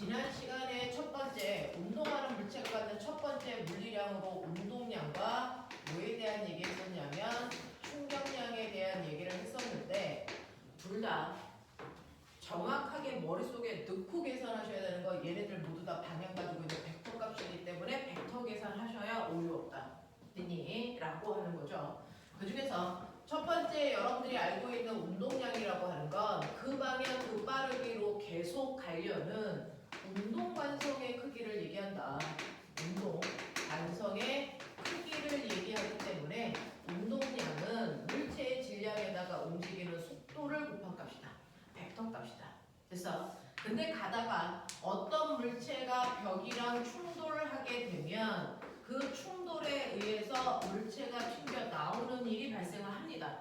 지난 시간에 첫 번째 운동하는 물체가 갖는 첫 번째 물리량으로 운동량과 뭐에 대한 얘기 했었냐면 충격량에 대한 얘기를 했었는데 둘 다 정확하게 머릿속에 넣고 계산하셔야 되는 거 얘네들 모두 다 방향 가지고 있는 벡터 값이기 때문에 벡터 계산하셔야 오류 없다. 됐니? 라고 하는 거죠. 그 중에서 첫 번째 여러분들이 알고 있는 운동량이라고 하는 건 그 방향 그 빠르기로 계속 가려는 운동 관성의 크기를 얘기한다. 운동 관성의 크기를 얘기하기 때문에 운동량은 물체의 질량에다가 움직이는 속도를 곱한 값이다. 벡터 값이다. 됐어? 근데 가다가 어떤 물체가 벽이랑 충돌을 하게 되면 그 충돌에 의해서 물체가 튕겨 나오는 일이 발생을 합니다.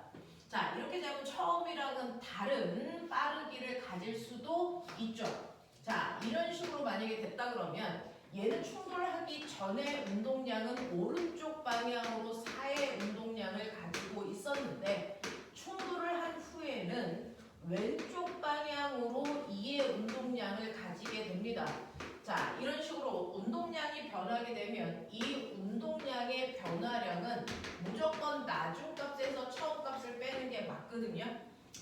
자, 이렇게 되면 처음이랑은 다른 빠르기를 가질 수도 있죠. 자, 이런 식으로 만약에 됐다 그러면 얘는 충돌하기 전에 운동량은 오른쪽 방향으로 4의 운동량을 가지고 있었는데 충돌을 한 후에는 왼쪽 방향으로 2의 운동량을 가지게 됩니다. 자, 이런 식으로 운동량이 변하게 되면 이 운동량의 변화량은 무조건 나중값에서 처음값을 빼는 게 맞거든요.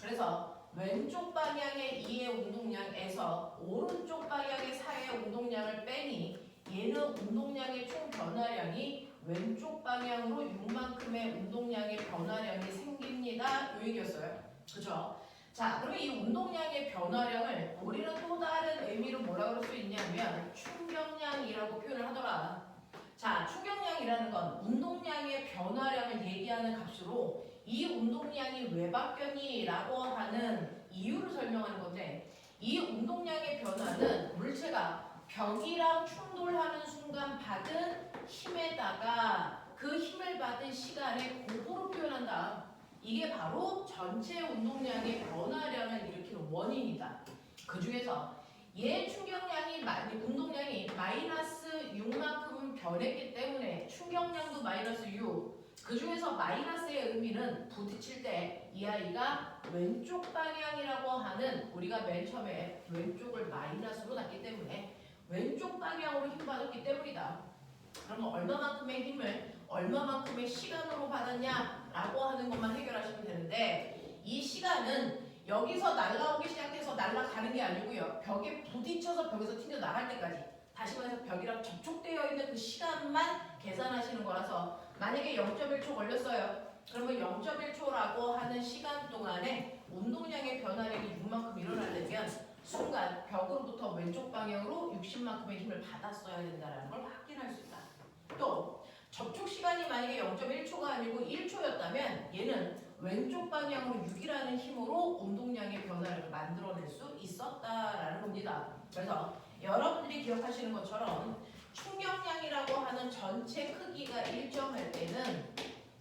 그래서 왼쪽 방향의 2의 운동량에서 오른쪽 방향의 4의 운동량을 빼니 얘는 운동량의 총 변화량이 왼쪽 방향으로 6만큼의 운동량의 변화량이 생깁니다. 요 얘기였어요. 그죠? 자, 그러면 이 운동량의 변화량을 우리는 또 다른 의미로 뭐라 그럴 수 있냐면 충격량이라고 표현을 하더라. 자, 충격량이라는 건 운동량의 변화량을 얘기하는 값으로 이 운동량이 왜 바뀌었니? 라고 하는 이유를 설명하는 건데 이 운동량의 변화는 물체가 벽이랑 충돌하는 순간 받은 힘에다가 그 힘을 받은 시간의 곱으로 표현한다. 이게 바로 전체 운동량의 변화량을 일으키는 원인이다. 그 중에서 얘 충격량이 운동량이 마이너스 6만큼 변했기 때문에 충격량도 마이너스 6. 그 중에서 마이너스의 의미는 부딪힐 때 이 아이가 왼쪽 방향이라고 하는 우리가 맨 처음에 왼쪽을 마이너스로 놨기 때문에 왼쪽 방향으로 힘받았기 때문이다. 그러면 얼마만큼의 힘을 얼마만큼의 시간으로 받았냐라고 하는 것만 해결하시면 되는데 이 시간은 여기서 날아오기 시작해서 날아가는 게 아니고요. 벽에 부딪혀서 벽에서 튕겨 나갈 때까지 다시 말해서 벽이랑 접촉되어 있는 그 시간만 계산하시는 거라서 만약에 0.1초 걸렸어요. 그러면 0.1초라고 하는 시간 동안에 운동량의 변화량이 6만큼 일어나려면 순간 벽으로부터 왼쪽 방향으로 60만큼의 힘을 받았어야 된다는 걸 확인할 수 있다. 또 접촉 시간이 만약에 0.1초가 아니고 1초였다면 얘는 왼쪽 방향으로 6이라는 힘으로 운동량의 변화를 만들어낼 수 있었다라는 겁니다. 그래서 여러분들이 기억하시는 것처럼 충격량이라고 하는 전체 크기가 일정할 때는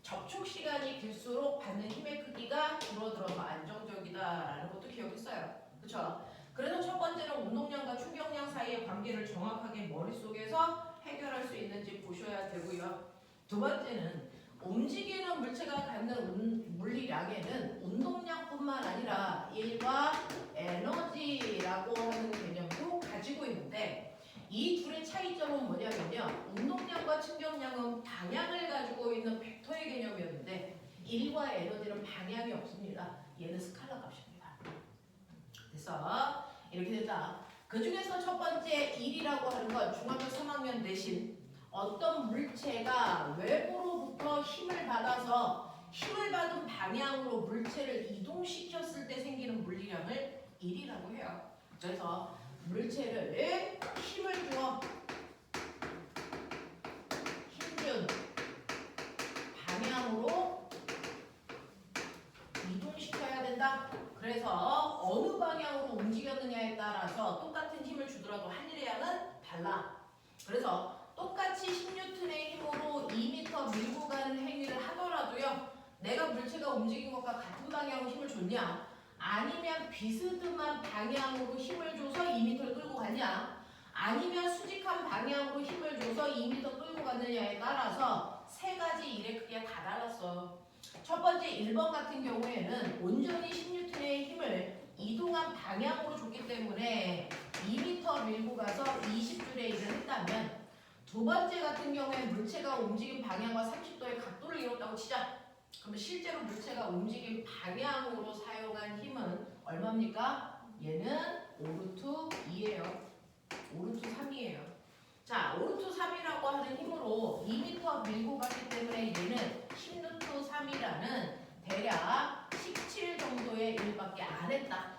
접촉 시간이 길수록 받는 힘의 크기가 줄어들어서 안정적이다라는 것도 기억했어요. 그렇죠? 그래서 첫 번째는 운동량과 충격량 사이의 관계를 정확하게 머릿속에서 해결할 수 있는지 보셔야 되고요. 두 번째는 움직이는 물체가 갖는 물리량에는 운동량뿐만 아니라 일과 에너지라고 하는 개념도 가지고 있는데 이 둘의 차이점은 뭐냐면요. 운동량과 충격량은 방향을 가지고 있는 벡터의 개념이었는데 일과 에너지는 방향이 없습니다. 얘는 스칼라 값입니다. 그래서 이렇게 된다. 그 중에서 첫 번째 1이라고 하는 건 중학교 3학년 내신 어떤 물체가 외부로부터 힘을 받아서 힘을 받은 방향으로 물체를 이동시켰을 때 생기는 물리량을 1이라고 해요. 그래서 물체를 힘을 주어 힘준 방향으로 이동시켜야 된다. 그래서 어느 방향으로 움직였느냐에 따라서 똑같은 힘을 주더라도 하늘의 양은 달라. 그래서 똑같이 10N의 힘으로 2m 밀고 가는 행위를 하더라도요. 내가 물체가 움직인 것과 같은 방향으로 힘을 줬냐? 아니면 비스듬한 방향으로 힘을 줘서 2m를 끌고 갔냐? 아니면 수직한 방향으로 힘을 줘서 2m 끌고 갔느냐에 따라서 세 가지 일의 크기가 다 달랐어. 첫 번째 1번 같은 경우에는 온전히 10N의 힘을 이동한 방향으로 줬기 때문에 2m 밀고 가서 두 번째 같은 경우에 물체가 움직인 방향과 30도의 각도를 이뤘다고 치자. 그러면 실제로 물체가 움직인 방향으로 사용한 힘은 얼마입니까? 얘는 5루트 2예요. 5루트 3이에요. 자, 5루트 3이라고 하는 힘으로 2m 밀고 갔기 때문에 얘는 10루트 3이라는 대략 17 정도의 일밖에 안 했다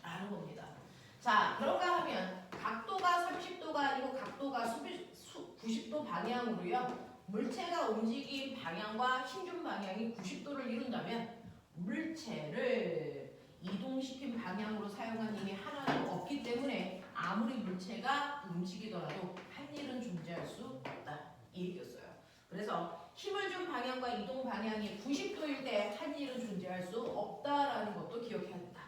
라는 겁니다. 자, 그런가 하면 각도가 30도가 아니고 각도가 90도 방향으로요. 물체가 움직인 방향과 힘준 방향이 90도를 이룬다면 물체를 이동시킨 방향으로 사용한 힘이 하나도 없기 때문에 아무리 물체가 움직이더라도 한 일은 존재할 수 없다. 이 얘기였어요. 그래서 힘을 준 방향과 이동 방향이 90도일 때 한 일은 존재할 수 없다라는 것도 기억해야 된다.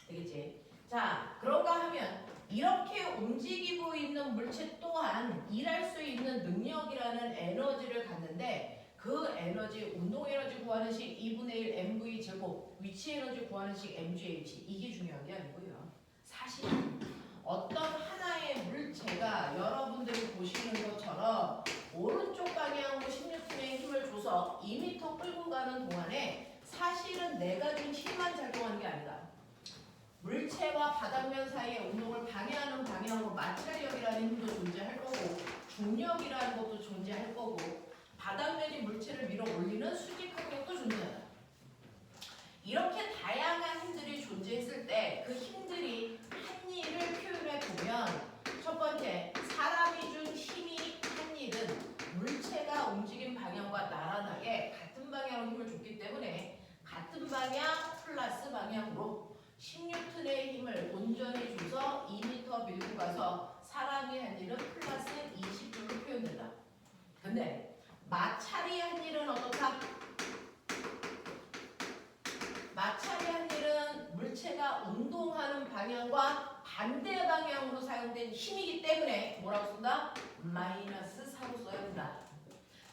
되겠지? 자, 그런가 하면 이렇게 움직이고 있는 물체 또한 일할 수 있는 능력이라는 에너지를 갖는데 그 에너지, 운동 에너지 구하는 식 2분의 1 mv 제곱, 위치 에너지 구하는 식 mgh 이게 중요한 게 아니고요. 사실 어떤 하나의 물체가 여러분들이 보시는 것처럼 오른쪽 방향으로 16톤의 힘을 줘서 2m 끌고 가는 동안에 사실은 내가 준 힘만 작용하는 게 아니다. 물체와 바닥면 사이의 운동을 방해하는 방향으로 마찰력이라는 힘도 존재할 거고 중력이라는 것도 존재할 거고 바닥면이 물체를 밀어 올리는 수직항력도 존재한다. 이렇게 다양한 힘들이 존재했을 때 그 힘들이 한 일을 표현해 보면 첫 번째, 사람이 준 힘이 한 일은 물체가 움직인 방향과 나란하게 같은 방향으로 힘을 줬기 때문에 같은 방향 플러스 방향으로 10N의 힘을 온전히 줘서 2m 밀고 가서 사람이 한 일은 플러스 20J로 표현된다. 근데 마찰이 한 일은 어떻다? 마찰이 한 일은 물체가 운동하는 방향과 반대 방향으로 사용된 힘이기 때문에 뭐라고 쓴다? 마이너스 4로 써야 된다.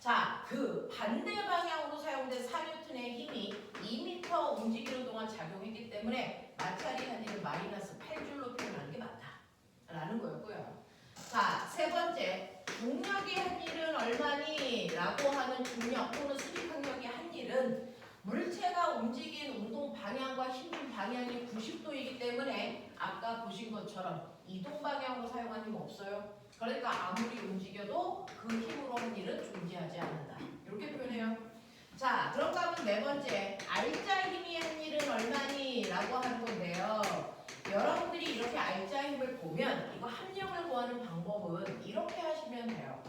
자, 그 반대 방향으로 사용된 4N의 힘이 2m 움직이는 동안 작용했기 때문에 마찰이 한 일은 마이너스 8줄로 표현하는 게 맞다 라는 거였고요. 자, 세 번째, 중력이 한 일은 얼마니? 라고 하는 중력 또는 수직항력이 한 일은 물체가 움직인 운동 방향과 힘 방향이 90도이기 때문에 아까 보신 것처럼 이동 방향으로 사용한 힘은 없어요. 그러니까 아무리 움직여도 그 힘으로 한 일은 존재하지 않는다. 이렇게 표현해요. 자, 그런가 하면 네 번째, 알자 힘이 한 일은 얼마니? 라고 하는 건데요. 여러분들이 이렇게 알자 힘을 보면 이거 합력을 구하는 방법은 이렇게 하시면 돼요.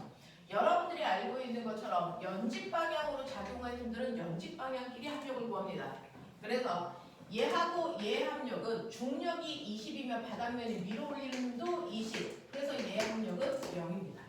여러분들이 알고 있는 것처럼 연직 방향으로 작용한 힘들은 연직 방향끼리 합력을 구합니다. 그래서 얘하고 얘 합력은 중력이 20이면 바닥면이 밀어 올리는 힘도 20. 그래서 얘 합력은 0입니다.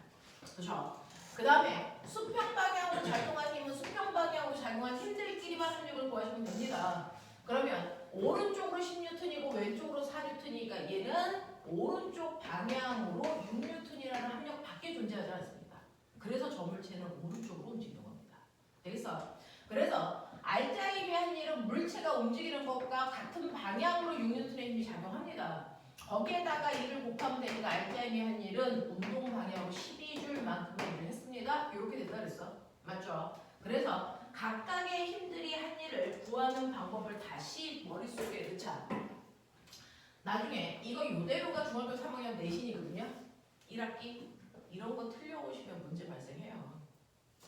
그렇죠? 그 다음에 수평 방향으로 작용한 힘은 수평 방향으로 작용한 힘들끼리만 합력을 구하시면 됩니다. 그러면 오른쪽으로 10N이고 왼쪽으로 4N이니까 얘는 오른쪽 방향으로 6N이라는 합력밖에 존재하지 않습니다. 그래서 저 물체는 오른쪽으로 움직이는 겁니다. 되겠어? 그래서 알자 힘이 한 일은 물체가 움직이는 것과 같은 방향으로 6N의 힘이 작용합니다. 거기에다가 2를 곱하면 되니까 알자 힘이 한 일은 운동 방향으로 12줄만큼의 일을 했습니다. 이렇게 된다 그랬어. 맞죠? 그래서 각각의 힘들이 한 일을 구하는 방법을 다시 머릿속에 넣자. 나중에 이거 이대로가 중학교 3학년 내신이거든요. 1학기. 이런 거 틀려오시면 문제 발생해요.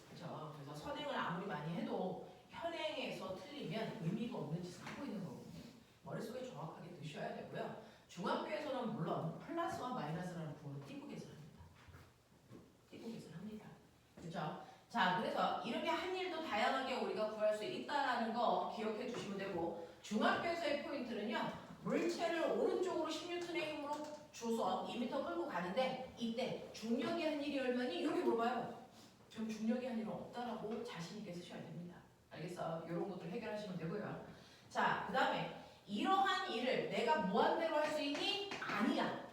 그렇죠? 그래서 선행을 아무리 많이 해도 현행에서 틀리면 의미가 없는 짓을 하고 있는 거거든요. 머릿속에 정확하게 드셔야 되고요. 중학교에서는 물론 플러스와 마이너스라는 부호로 띄고 계산합니다. 띄고 계산합니다. 그렇죠? 자, 그래서 이렇게 한 일도 다양하게 우리가 구할 수 있다는 거 기억해 주시면 되고 중학교에서의 포인트는요. 물체를 오른쪽으로 10N의 힘으로 줘서 2m 끌고 가는데 이때 중력이 한 일이 얼마니? 이렇게 물어봐요. 그럼 중력이 한 일은 없다라고 자신 있게 쓰셔야 됩니다. 알겠어? 이런 것들 해결하시면 되고요. 자, 그 다음에 이러한 일을 내가 무한대로 할 수 있니? 아니야.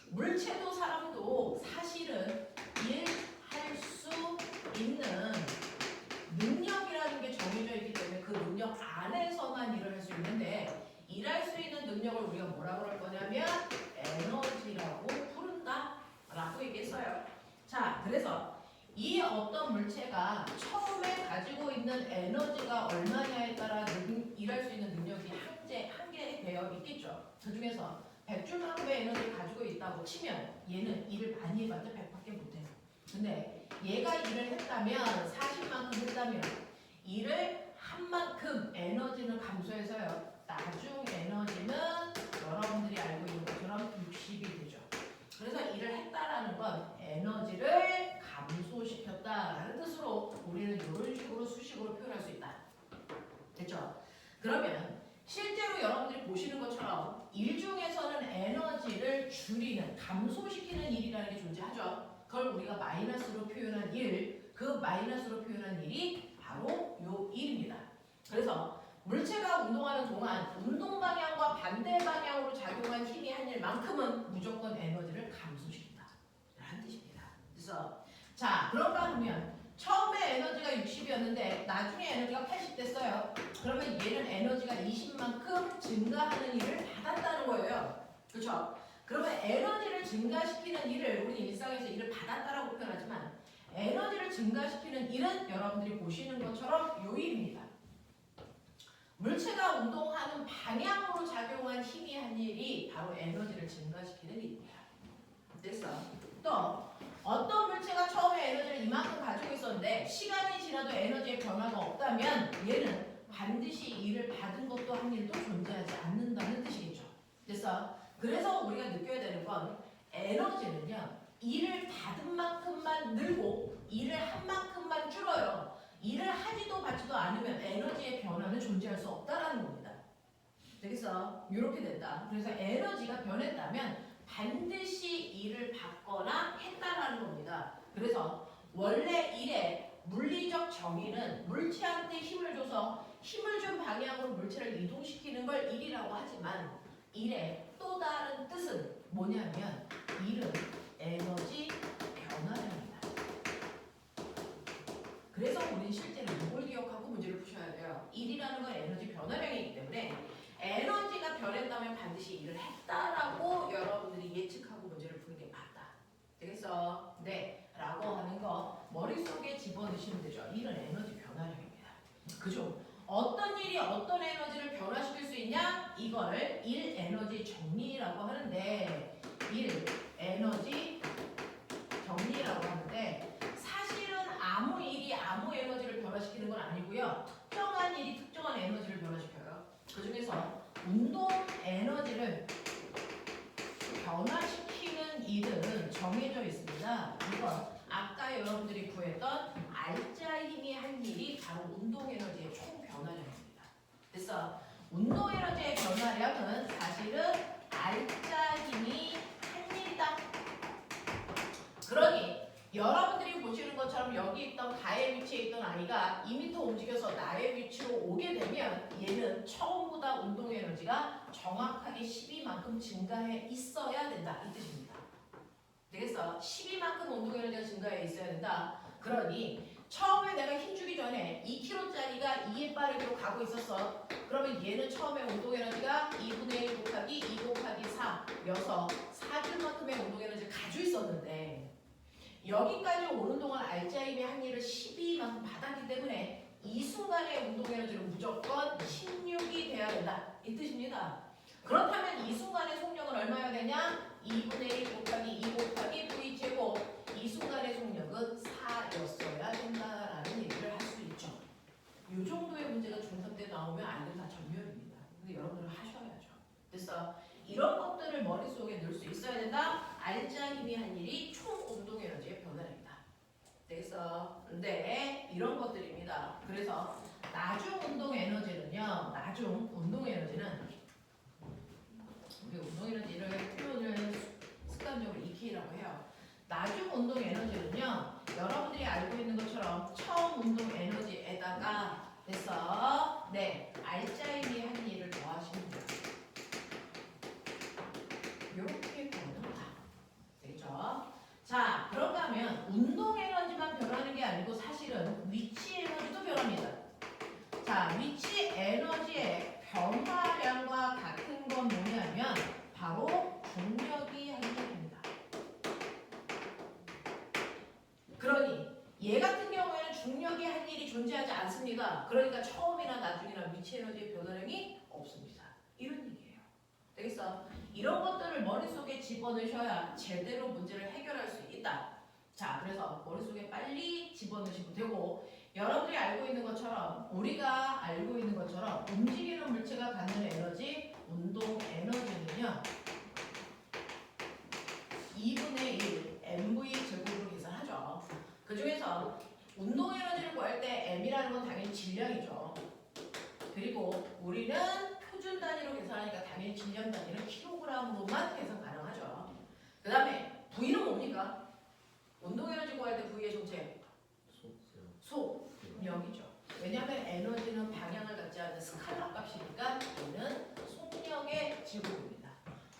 물체도 사람도 사실은 일할 수 있는 능력이라는 게 정해져 있기 때문에 그 능력 안에서만 일을 할 수 있는데 일할 수 있는 능력을 우리가 뭐라고 할 거냐면 에너지라고 부른다 라고 얘기했어요. 자, 자, 그래서 이 어떤 물체가 처음에 가지고 있는 에너지가 얼마냐에 따라 일할 수 있는 능력이 한계되어 있겠죠. 그 중에서 100줄만큼의 에너지를 가지고 있다고 치면 얘는 일을 많이 해봤자 100밖에 못해요. 근데 얘가 일을 했다면 40만큼 했다면 일을 한 만큼 에너지는 감소해서요. 나중 에너지는 여러분들이 알고 있는 것처럼 60이 되죠. 그래서 일을 했다라는 건 에너지를 감소시켰다라는 뜻으로 우리는 이런 식으로 수식으로 표현할 수 있다. 됐죠? 그러면 실제로 여러분들이 보시는 것처럼 일 중에서는 에너지를 줄이는, 감소시키는 일이라는 게 존재하죠. 그걸 우리가 마이너스로 표현한 일, 그 마이너스로 표현한 일이 바로 요 일입니다. 그래서 물체가 운동하는 동안 운동 방향과 반대 방향으로 작용한 힘이 한 일만큼은 무조건 에너지를 감소시킨다 라는 뜻입니다. 그래서 자, 그런가 하면 처음에 에너지가 60이었는데 나중에 에너지가 80 됐어요. 그러면 얘는 에너지가 20만큼 증가하는 일을 받았다는 거예요. 그렇죠? 그러면 에너지를 증가시키는 일을 우리 일상에서 일을 받았다라고 표현하지만 에너지를 증가시키는 일은 여러분들이 보시는 것처럼 요 일입니다. 물체가 운동하는 방향으로 작용한 힘이 한 일이 바로 에너지를 증가시키는 일입니다. 그래서 또 어떤 물체가 처음에 에너지를 이만큼 가지고 있었는데 시간이 지나도 에너지의 변화가 없다면 얘는 반드시 일을 받은 것도 한 일도 존재하지 않는다는 뜻이겠죠. 그래서 우리가 느껴야 되는 건 에너지는요. 일을 받은 만큼만 늘고 일을 한 만큼만 줄어요. 일을 하지도 받지도 않으면 에너지의 변화는 존재할 수 없다라는 겁니다. 그래서 이렇게 된다. 그래서 에너지가 변했다면 반드시 일을 받거나 했다라는 겁니다. 그래서 원래 일의 물리적 정의는 물체한테 힘을 줘서 힘을 준 방향으로 물체를 이동시키는 걸 일이라고 하지만 일의 또 다른 뜻은 뭐냐면 일은 에너지 변화량입니다. 그래서 우리는 실제로 이걸 기억하고 문제를 푸셔야 돼요. 일이라는 건 에너지 변화량이기 때문에 에너지가 변했다면 반드시 일을 했다라고 여러분들이 예측하고 문제를 푸는 게 맞다. 되겠어? 네. 라고 하는 거 머릿속에 집어넣으시면 되죠. 일은 에너지 변화량입니다. 그죠? 어떤 일이 어떤 에너지를 변화시킬 수 있냐? 이걸 일 에너지 정리라고 하는데 일 에너지 정리라고 하는데 사실은 아무 일이 아무 에너지를 변화시키는 건 아니고요. 특정한 일이 특정한 에너지를 변화시켜요. 그 중에서 운동 에너지를 변화시키는 일은 정해져 있습니다. 이건 아까 여러분들이 구했던 알짜 힘이 한 일이 바로 운동 에너지의 총 변화량입니다. 그래서 운동 에너지의 변화량은 사실은 알짜 힘이 한 일이다. 그러니 여러분들이 보시는 것처럼 여기 있던 가의 위치에 있던 아이가 2m 움직여서 나의 위치로 오게 되면 얘는 처음보다 운동 에너지가 정확하게 12만큼 증가해 있어야 된다. 이 뜻입니다. 되겠어? 12만큼 운동 에너지가 증가해 있어야 된다. 그러니 처음에 내가 힘주기 전에 2kg짜리가 2의 빠르기로 가고 있었어. 그러면 얘는 처음에 운동 에너지가 2분의 1 곱하기 2 곱하기 4여서 4줄만큼의 운동 에너지를 가지고 있었는데 여기까지 오는 동안 알짜 힘의 한 일을 12만큼 받았기 때문에 이 순간의 운동 에너지는 무조건 16이 돼야 된다. 이 뜻입니다. 그렇다면 이 순간의 속력은 얼마여야 되냐? 2분의 1 곱하기 2 곱하기 V제곱 이 순간의 속력은 4였어야 된다라는 얘기를 할 수 있죠. 이 정도의 문제가 중3 때 나오면 아이들 다 전멸입니다. 근데 여러분들은 하셔야죠. 그래서 이런 것들을 머릿속에 넣을 수 있어야 된다. 알짜 힘이 한 일이 총 운동 에너지의 변화입니다. 그래서 네, 이런 것들입니다. 그래서 나중 운동 에너지는요. 나중 운동 에너지는 우리 운동 에너지를 표현을 습관적으로 EK라고 해요. 나중 운동 에너지는요. 여러분들이 알고 있는 것처럼 처음 운동 에너지에다가 해서 네, 알짜 힘이 한 일을 더하시면 돼요. 이렇게 변합니다. 되겠죠? 자, 그런가 하면 운동 에너지만 변하는 게 아니고 사실은 위치 에너지도 변합니다. 자, 위치 에너지의 변화량 존재하지 않습니다. 그러니까 처음이나 나중이나 미치 에너지의 변화량이 없습니다. 이런 얘기예요. 되겠어? 이런 것들을 머릿속에 집어넣으셔야 제대로 문제를 해결할 수 있다. 자, 그래서 머릿속에 빨리 집어넣으시면 되고, 여러분들이 알고 있는 것처럼, 우리가 알고 있는 것처럼 움직이는 물체가 갖는 에너지, 운동 에너지는요 2분의 1 mv 제곱으로 계산하죠. 그 중에서 운동 에너지를 구할 때 m이라는 건 당연히 질량이죠. 그리고 우리는 표준 단위로 계산하니까 당연히 질량 단위는 킬로그램으로만 계산 가능하죠. 그 다음에 V는 뭡니까? 운동 에너지 구할 때 V의 정체 속력이죠. 왜냐하면 에너지는 방향을 갖지 않는 스칼라 값이니까 V는 속력의 제곱입니다.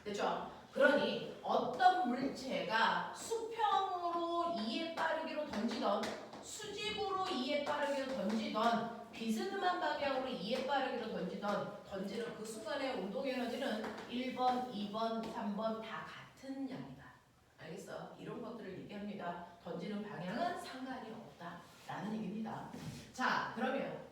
됐죠? 그러니 어떤 물체가 수평으로 2의 빠르기로 던지던 수직으로 2의 빠르기로 던지던 비스듬한 방향으로 2의 빠르기로 던지는 그 순간의 운동 에너지는 1번, 2번, 3번 다 같은 양이다. 알겠어? 이런 것들을 얘기합니다. 던지는 방향은 상관이 없다라는 얘기입니다. 자, 그러면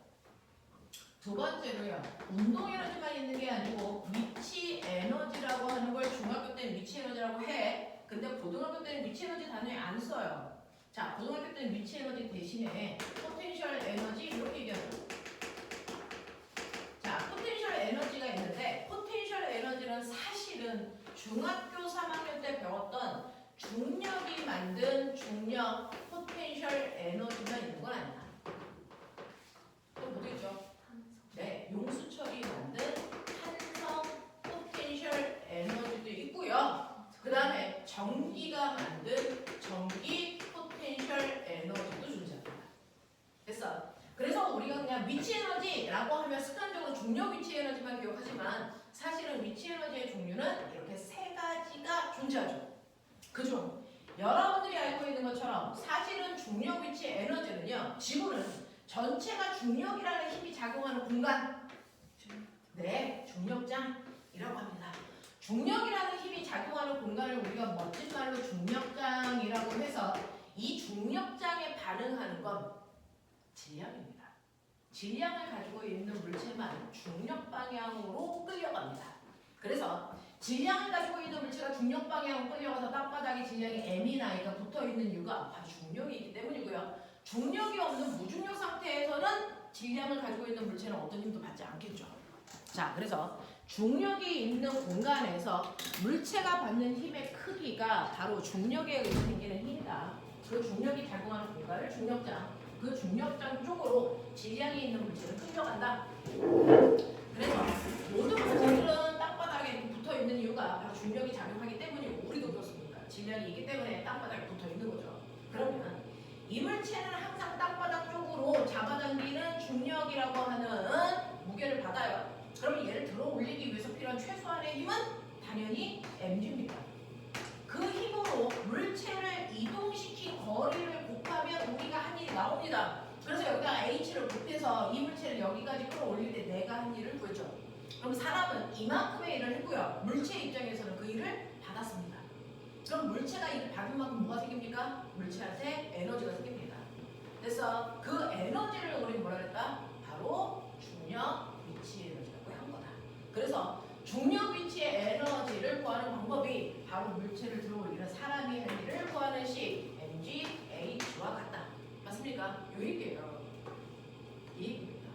두 번째로요. 운동 에너지만 있는 게 아니고 위치 에너지라고 하는 걸 중학교 때는 위치 에너지라고 해. 근데 고등학교 때는 위치 에너지 단어에 안 써요. 자, 고등학교 때는 위치 에너지 대신에 포텐셜 에너지 이렇게 얘기하죠. 자, 포텐셜 에너지가 있는데 포텐셜 에너지는 사실은 중학교 3학년 때 배웠던 중력이 만든 중력 포텐셜 에너지가 있는 건 아니야. 또 뭐겠죠? 네, 용수철이 만든 탄성 포텐셜 에너지도 있고요. 그 다음에 전기가 만든 전기 포텐셜 에너지도 존재합니다. 됐어? 그래서 우리가 그냥 위치 에너지라고 하면 습관적으로 중력 위치 에너지만 기억하지만 사실은 위치 에너지의 종류는 이렇게 세 가지가 존재하죠. 그죠? 여러분들이 알고 있는 것처럼 사실은 중력 위치 에너지는요. 지구는 전체가 중력이라는 힘이 작용하는 공간, 네, 중력장이라고 합니다. 중력이라는 힘이 작용하는 공간을 우리가 멋진 말로 중력장이라고 해서 이 중력장에 반응하는 건 질량입니다. 질량을 가지고 있는 물체만 중력 방향으로 끌려갑니다. 그래서 질량을 가지고 있는 물체가 중력 방향으로 끌려가서 땅바닥에 질량이 m이 나이가 붙어있는 이유가 바로 중력이 있기 때문이고요. 중력이 없는 무중력 상태에서는 질량을 가지고 있는 물체는 어떤 힘도 받지 않겠죠. 자, 그래서 중력이 있는 공간에서 물체가 받는 힘의 크기가 바로 중력에 의해 생기는 힘이다. 그 중력이 작용하는 공간을 중력장, 그 중력장 쪽으로 질량이 있는 물체는 끌려간다. 그래서 모든 물체들은 땅바닥에 이렇게 붙어있는 이유가 바로 중력이 작용하기 때문이고 우리도 그렇습니다. 질량이 있기 때문에 땅바닥에 붙어있는 거죠. 그러면 이 물체는 항상 땅바닥 쪽으로 잡아당기는 중력이라고 하는 무게를 받아요. 그럼 얘를 들어 올리기 위해서 필요한 최소한의 힘은 당연히 mg입니다. 그 힘으로 물체를 이동시킨 거리를 곱하면 우리가 한 일이 나옵니다. 그래서 여기다 h를 곱해서 이 물체를 여기까지 끌어올릴 때 내가 한 일을 구했죠. 그럼 사람은 이만큼의 일을 했고요. 물체 입장에서는 그 일을 받았습니다. 그럼 물체가 일을 받은 만큼 뭐가 생깁니까? 물체한테 에너지가 생깁니다. 그래서 그 에너지를 우리 뭐라 그랬다? 바로 중력 위치 에너지라고 한 거다. 그래서 중력 위치의 에너지를 구하는 방법이 바로 물체를 들어올리는 사람이 할 일을 구하는 식 mg, h와 같다. 맞습니까? 요 얘기예요. 이 얘기입니다.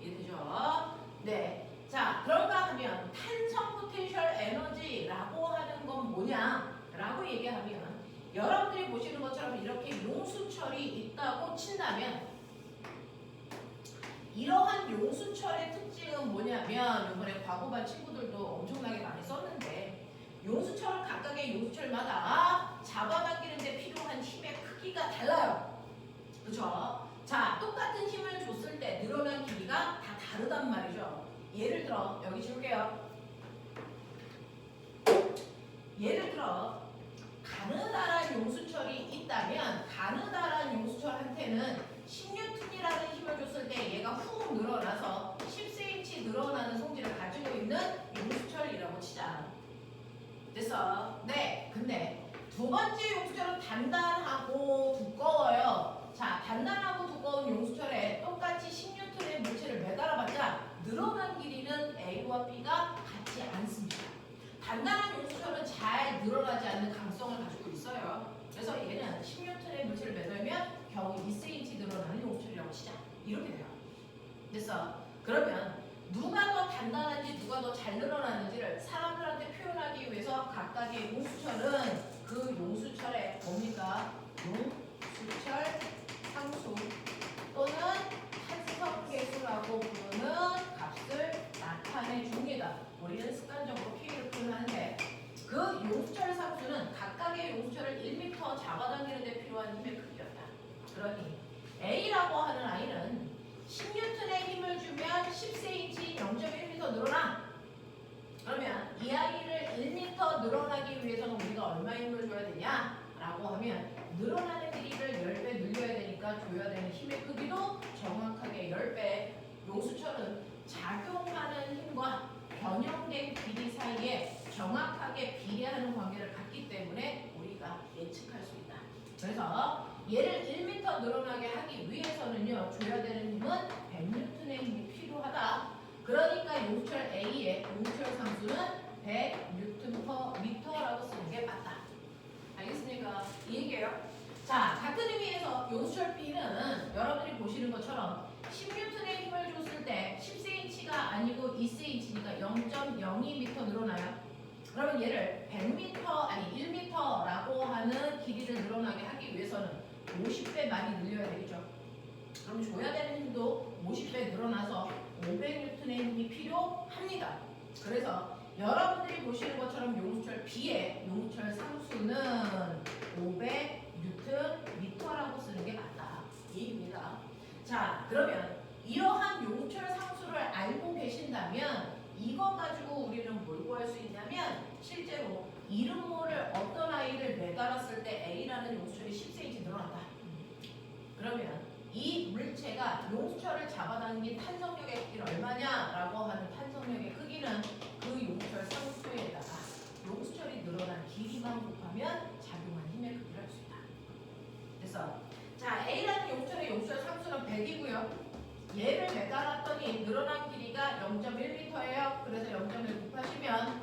이해되죠? 네. 자, 그런가 하면 탄성 포텐셜 에너지라고 하는 건 뭐냐? 라고 얘기하면 여러분들이 보시는 것처럼 이렇게 용수철이 있다고 친다면 이러한 용수철의 특징은 뭐냐면 이번에 과거반 친구들도 엄청나게 많이 썼는데 용수철은 각각의 용수철마다 잡아당기는 데 필요한 힘의 크기가 달라요. 그렇죠? 자, 똑같은 힘을 줬을 때 늘어난 길이가 다 다르단 말이죠. 예를 들어 여기 줄게요. 예를 들어 가느다란 용수철이 있다면 가느다란 용수철한테는 10N이라는 힘을 줬을 때 얘가 훅 늘어나서 10cm 늘어나는 성질을 가지고 있는 용수철이라고 치자. 됐어? 네. 근데 두 번째 용수철은 단단하고 두꺼워요. 자, 단단하고 두꺼운 가까운 용수철에 똑같이 10N의 물체를 매달아봤자 늘어난 길이는 A와 B가 같지 않습니다. 단단한 용수철은 잘 늘어나지 않는 강성을 가지고 있어요. 그래서 얘는 10N의 물체를 매달면 겨우 2cm 늘어나는 용수철이라고 치자. 이렇게 돼요. 됐어. 그러면 누가 더 단단한지 누가 더 잘 늘어나는지를 사람들한테 표현하기 위해서 각각의 용수철은 그 용수철의 뭡니까? 용수철 상수 또는 탄성계수라고 부르는 값을 나타내 줍니다. 우리는 습관적으로 P를 표현하는데 그 용수철 상수는 각각의 용수철을 1m 잡아당기는 데 필요한 힘의 크기였다. 그러니 A라고 하는 아이는 10N의 힘을 주면 10cm 0.1m 늘어나. 그러면 이 아이를 1m 늘어나기 위해서는 우리가 얼마 힘을 줘야 되냐? 라고 하면 늘어나는 길이를 10배 늘려야 되니까 줘야 되는 힘의 크기도 정확하게 10배. 용수철은 작용하는 힘과 변형된 길이 사이에 정확하게 비례하는 관계를 갖기 때문에 우리가 예측할 수 있다. 그래서 얘를 1m 늘어나게 하기 위해서는요, 줘야 되는 힘은 100N의 힘이 필요하다. 그러니까 용수철 A의 용수철 상수는 100Nm/m라고 쓰는 게 맞다. 알겠습니까? 이 얘기예요. 자, 같은 의미에서 용수철 B는 여러분들이 보시는 것처럼 10N의 힘을 줬을 때 10cm가 아니고 2cm니까 0.02m 늘어나요. 그러면 얘를 100m 아니 1m라고 하는 길이를 늘어나게 하기 위해서는 50배 많이 늘려야 되겠죠. 그럼 줘야 되는 힘도 50배 늘어나서 500N의 힘이 필요합니다. 그래서 여러분들이 보시는 것처럼 용수철 B의 용수철 상수는 500Nm라고 쓰는 게 맞다. 이입니다. 자, 그러면 이러한 용수철 상수를 알고 계신다면 이거 가지고 우리는 뭘 구할 수 있냐면 실제로 이름모를 어떤 아이를 매달았을 때 A라는 용수철이 10cm 늘어난다. 그러면 이 물체가 용수철을 잡아당긴 탄성력의 크기는 얼마냐라고 하는 탄성력의 크기는 그 용수철 상수에다가 용수철이 늘어난 길이만 곱하면 작용한 힘의 크기를 알 수 있다. 그래서 자, A라는 용수철의 용수철 상수는 100이고요. 얘를 매달았더니 늘어난 길이가 0.1m예요. 그래서 0.1 곱하시면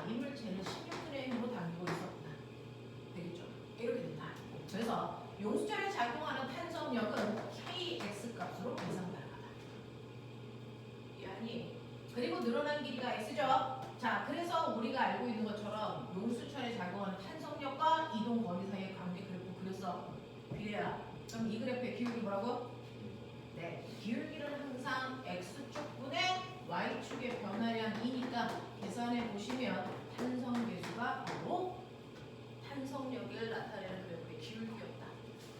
이 물체는 16분의 힘으로 당기고 있었구나. 되겠죠? 이렇게 된다. 그래서 용수철에 작용하는 탄성력은 Kx 값으로 계산 가능하다. 이해하니? 그리고 늘어난 길이가 X죠? 자, 그래서 우리가 알고 있는 것처럼 용수철에 작용하는 탄성력과 이동 거리 사이의 관계 그래프 그렸어. 비례야. 그럼 이 그래프의 기울기 뭐라고? 네, 기울기는 항상 X축분의 Y축의 변화량 2니까 계산해 보시면 탄성계수가 바로 탄성력을 나타내는 그래프의 기울기였다.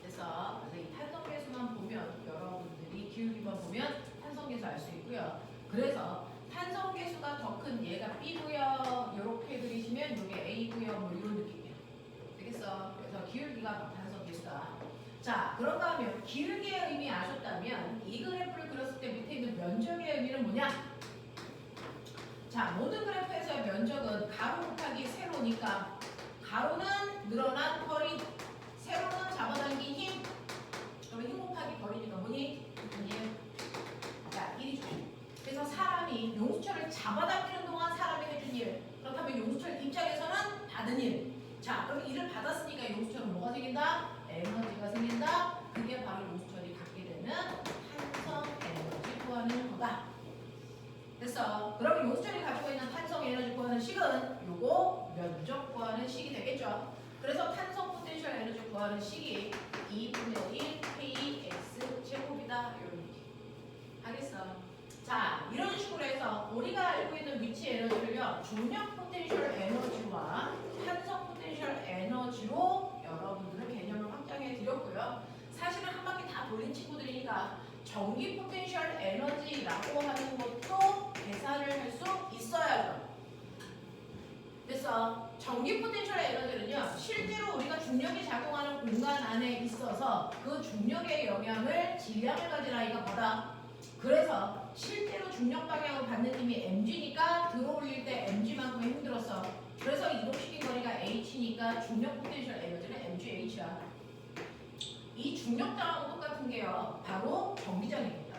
그래서 이 탄성계수만 보면 여러분들이 기울기만 보면 탄성계수 알 수 있고요. 그래서 탄성계수가 더 큰 얘가 B고요. 이렇게 그리시면 이게 A고요. 뭐 이런 느낌이야. 되겠어? 그래서 기울기가 더 탄성계수다. 자, 그런가 하면 기울기의 의미 아셨다면 이 그래프를 그렸을 때 밑에 있는 면적의 의미는 뭐냐? 자, 모든 그래프에서의 면적은 가로 곱하기 세로니까 가로는 늘어난 거리, 세로는 잡아당긴 힘. 그러면 힘 곱하기 거리니까 뭐니? 1. 자, 1이죠. 그래서 사람이 용수철을 잡아당기는 동안 사람이 해준 일. 그렇다면 용수철 입장에서는 받은 일. 자, 그럼 일을 받았으니까 용수철은 뭐가 생긴다? 에너지가 생긴다. 그게 바로 용수철이 갖게 되는 탄성 에너지 구하는 거다. 됐어. 그럼 용수철이 가지고 있는 탄성 에너지 구하는 식은 요거 면적 구하는 식이 되겠죠. 그래서 탄성 포텐셜 에너지 구하는 식이 2분의 1 kx 제곱이다. 이런 얘기. 하겠어. 자, 이런 식으로 해서 우리가 알고 있는 위치 에너지를요, 중력 포텐셜 에너지와 탄성 포텐셜 에너지로 여러분들은 개념을 확장해 드렸고요. 사실은 한 바퀴 다 돌린 친구들이니까 전기 포텐셜 에너지라고 하는 것도 계산을 할 수 있어야죠. 그래서 전기 포텐셜 에너지는요, 실제로 우리가 중력이 작용하는 공간 안에 있어서 그 중력의 영향을 질량을 가진 아이가 받아. 그래서 실제로 중력 방향을 받는 힘이 mg니까 들어올릴 때 mg만큼의 힘들었어. 그래서 이동시킨 거리가 h니까 중력 포텐셜 에너지는 mgh야. 이 중력장하고 똑같은 게요. 바로 전기장입니다.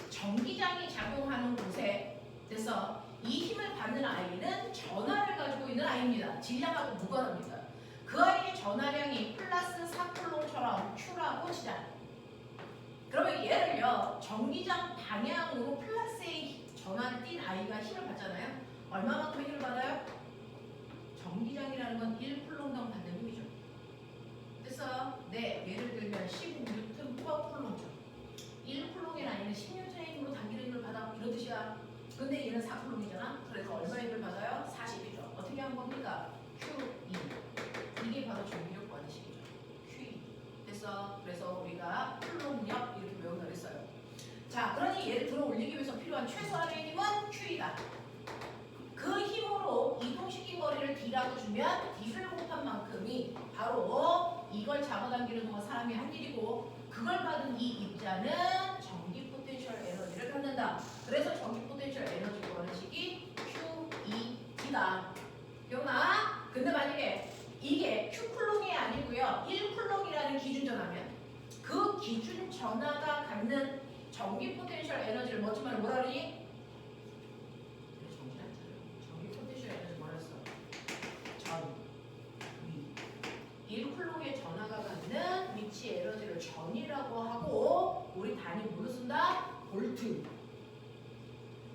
전기장이 작용하는 곳에 됐어. 이 힘을 받는 아이는 전하를 가지고 있는 아이입니다. 질량하고 무관합니다. 그 아이의 전하량이 플러스 4쿨롱처럼 Q라고 치자. 그러면 얘를요. 전기장 방향으로 플러스의 전하를 띈 아이가 힘을 받잖아요. 얼마만큼의 힘을 받아요? 전기장이라는 건 1쿨롱당 받는 힘이죠. 그래서 예를 들면 15N per 쿨롱죠. 1쿨롱의 아이는 10N의 힘으로 당기는 힘을 받아. 이런 뜻이야. 근데 얘는 4쿨롱이잖아. 그래서 얼마 힘을 받아요? 40이죠. 어떻게 한 겁니까? Q2. 이게 바로 전기력 관식이죠. Q2. 됐어. 그래서 우리가 쿨롱력 이렇게 외운다 그랬어요. 자, 그러니 얘를 들어 올리기 위해서 필요한 최소한의 힘은 Q이다. 그 힘으로 이동시킨 거리를 D라고 주면 D를 곱한 만큼이 바로 이걸 잡아당기는 동안 사람이 한 일이고, 그걸 받은 이 입자는 전기 포텐셜 에너지를 갖는다. 그래서 전기 포텐셜 에너지 구하식이 QED다. 기억나? 근데 만약에 이게 Q쿨롱이 아니고요 1쿨롱이라는 기준 전하면 그 기준 전하가 갖는 전기 포텐셜 에너지를 멋지면 뭐라 그러니? 전기 포텐셜 에너지 뭐라 했어? 위. 1쿨롱의 전하가 갖는 위치 에너지를 전이라고 하고, 우리 단위 뭘로 쓴다? 볼트.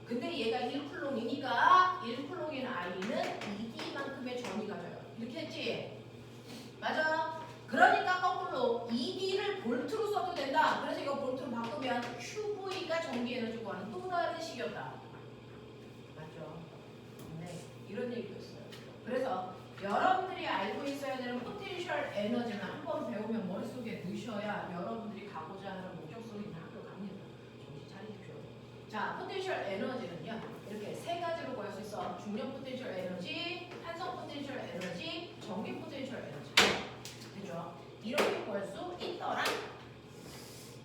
근데 얘가 1쿨롱이니까 1쿨롱인 아이는 2D만큼의 전이 가져요. 이렇게 했지? 맞아. 그러니까 거꾸로 2D를 볼트로 써도 된다. 그래서 이거 볼트로 바꾸면 QV가 전기 에너지 구하는 또 다른 식이었다. 맞죠? 네, 이런 얘기였어요. 그래서 여러분들이 알고 있어야 되는 포텐셜 에너지는 한번 배우면 머릿속에 넣으셔야 여러분들이 가고자 하는 목적성이 있는 학교 갑니다. 정신 차리십시오. 자, 포텐셜 에너지는요. 이렇게 세 가지로 구할 수 있어. 중력 포텐셜 에너지, 탄성 포텐셜 에너지, 전기 포텐셜 에너지. 되죠? 이렇게 구할 수 있더라.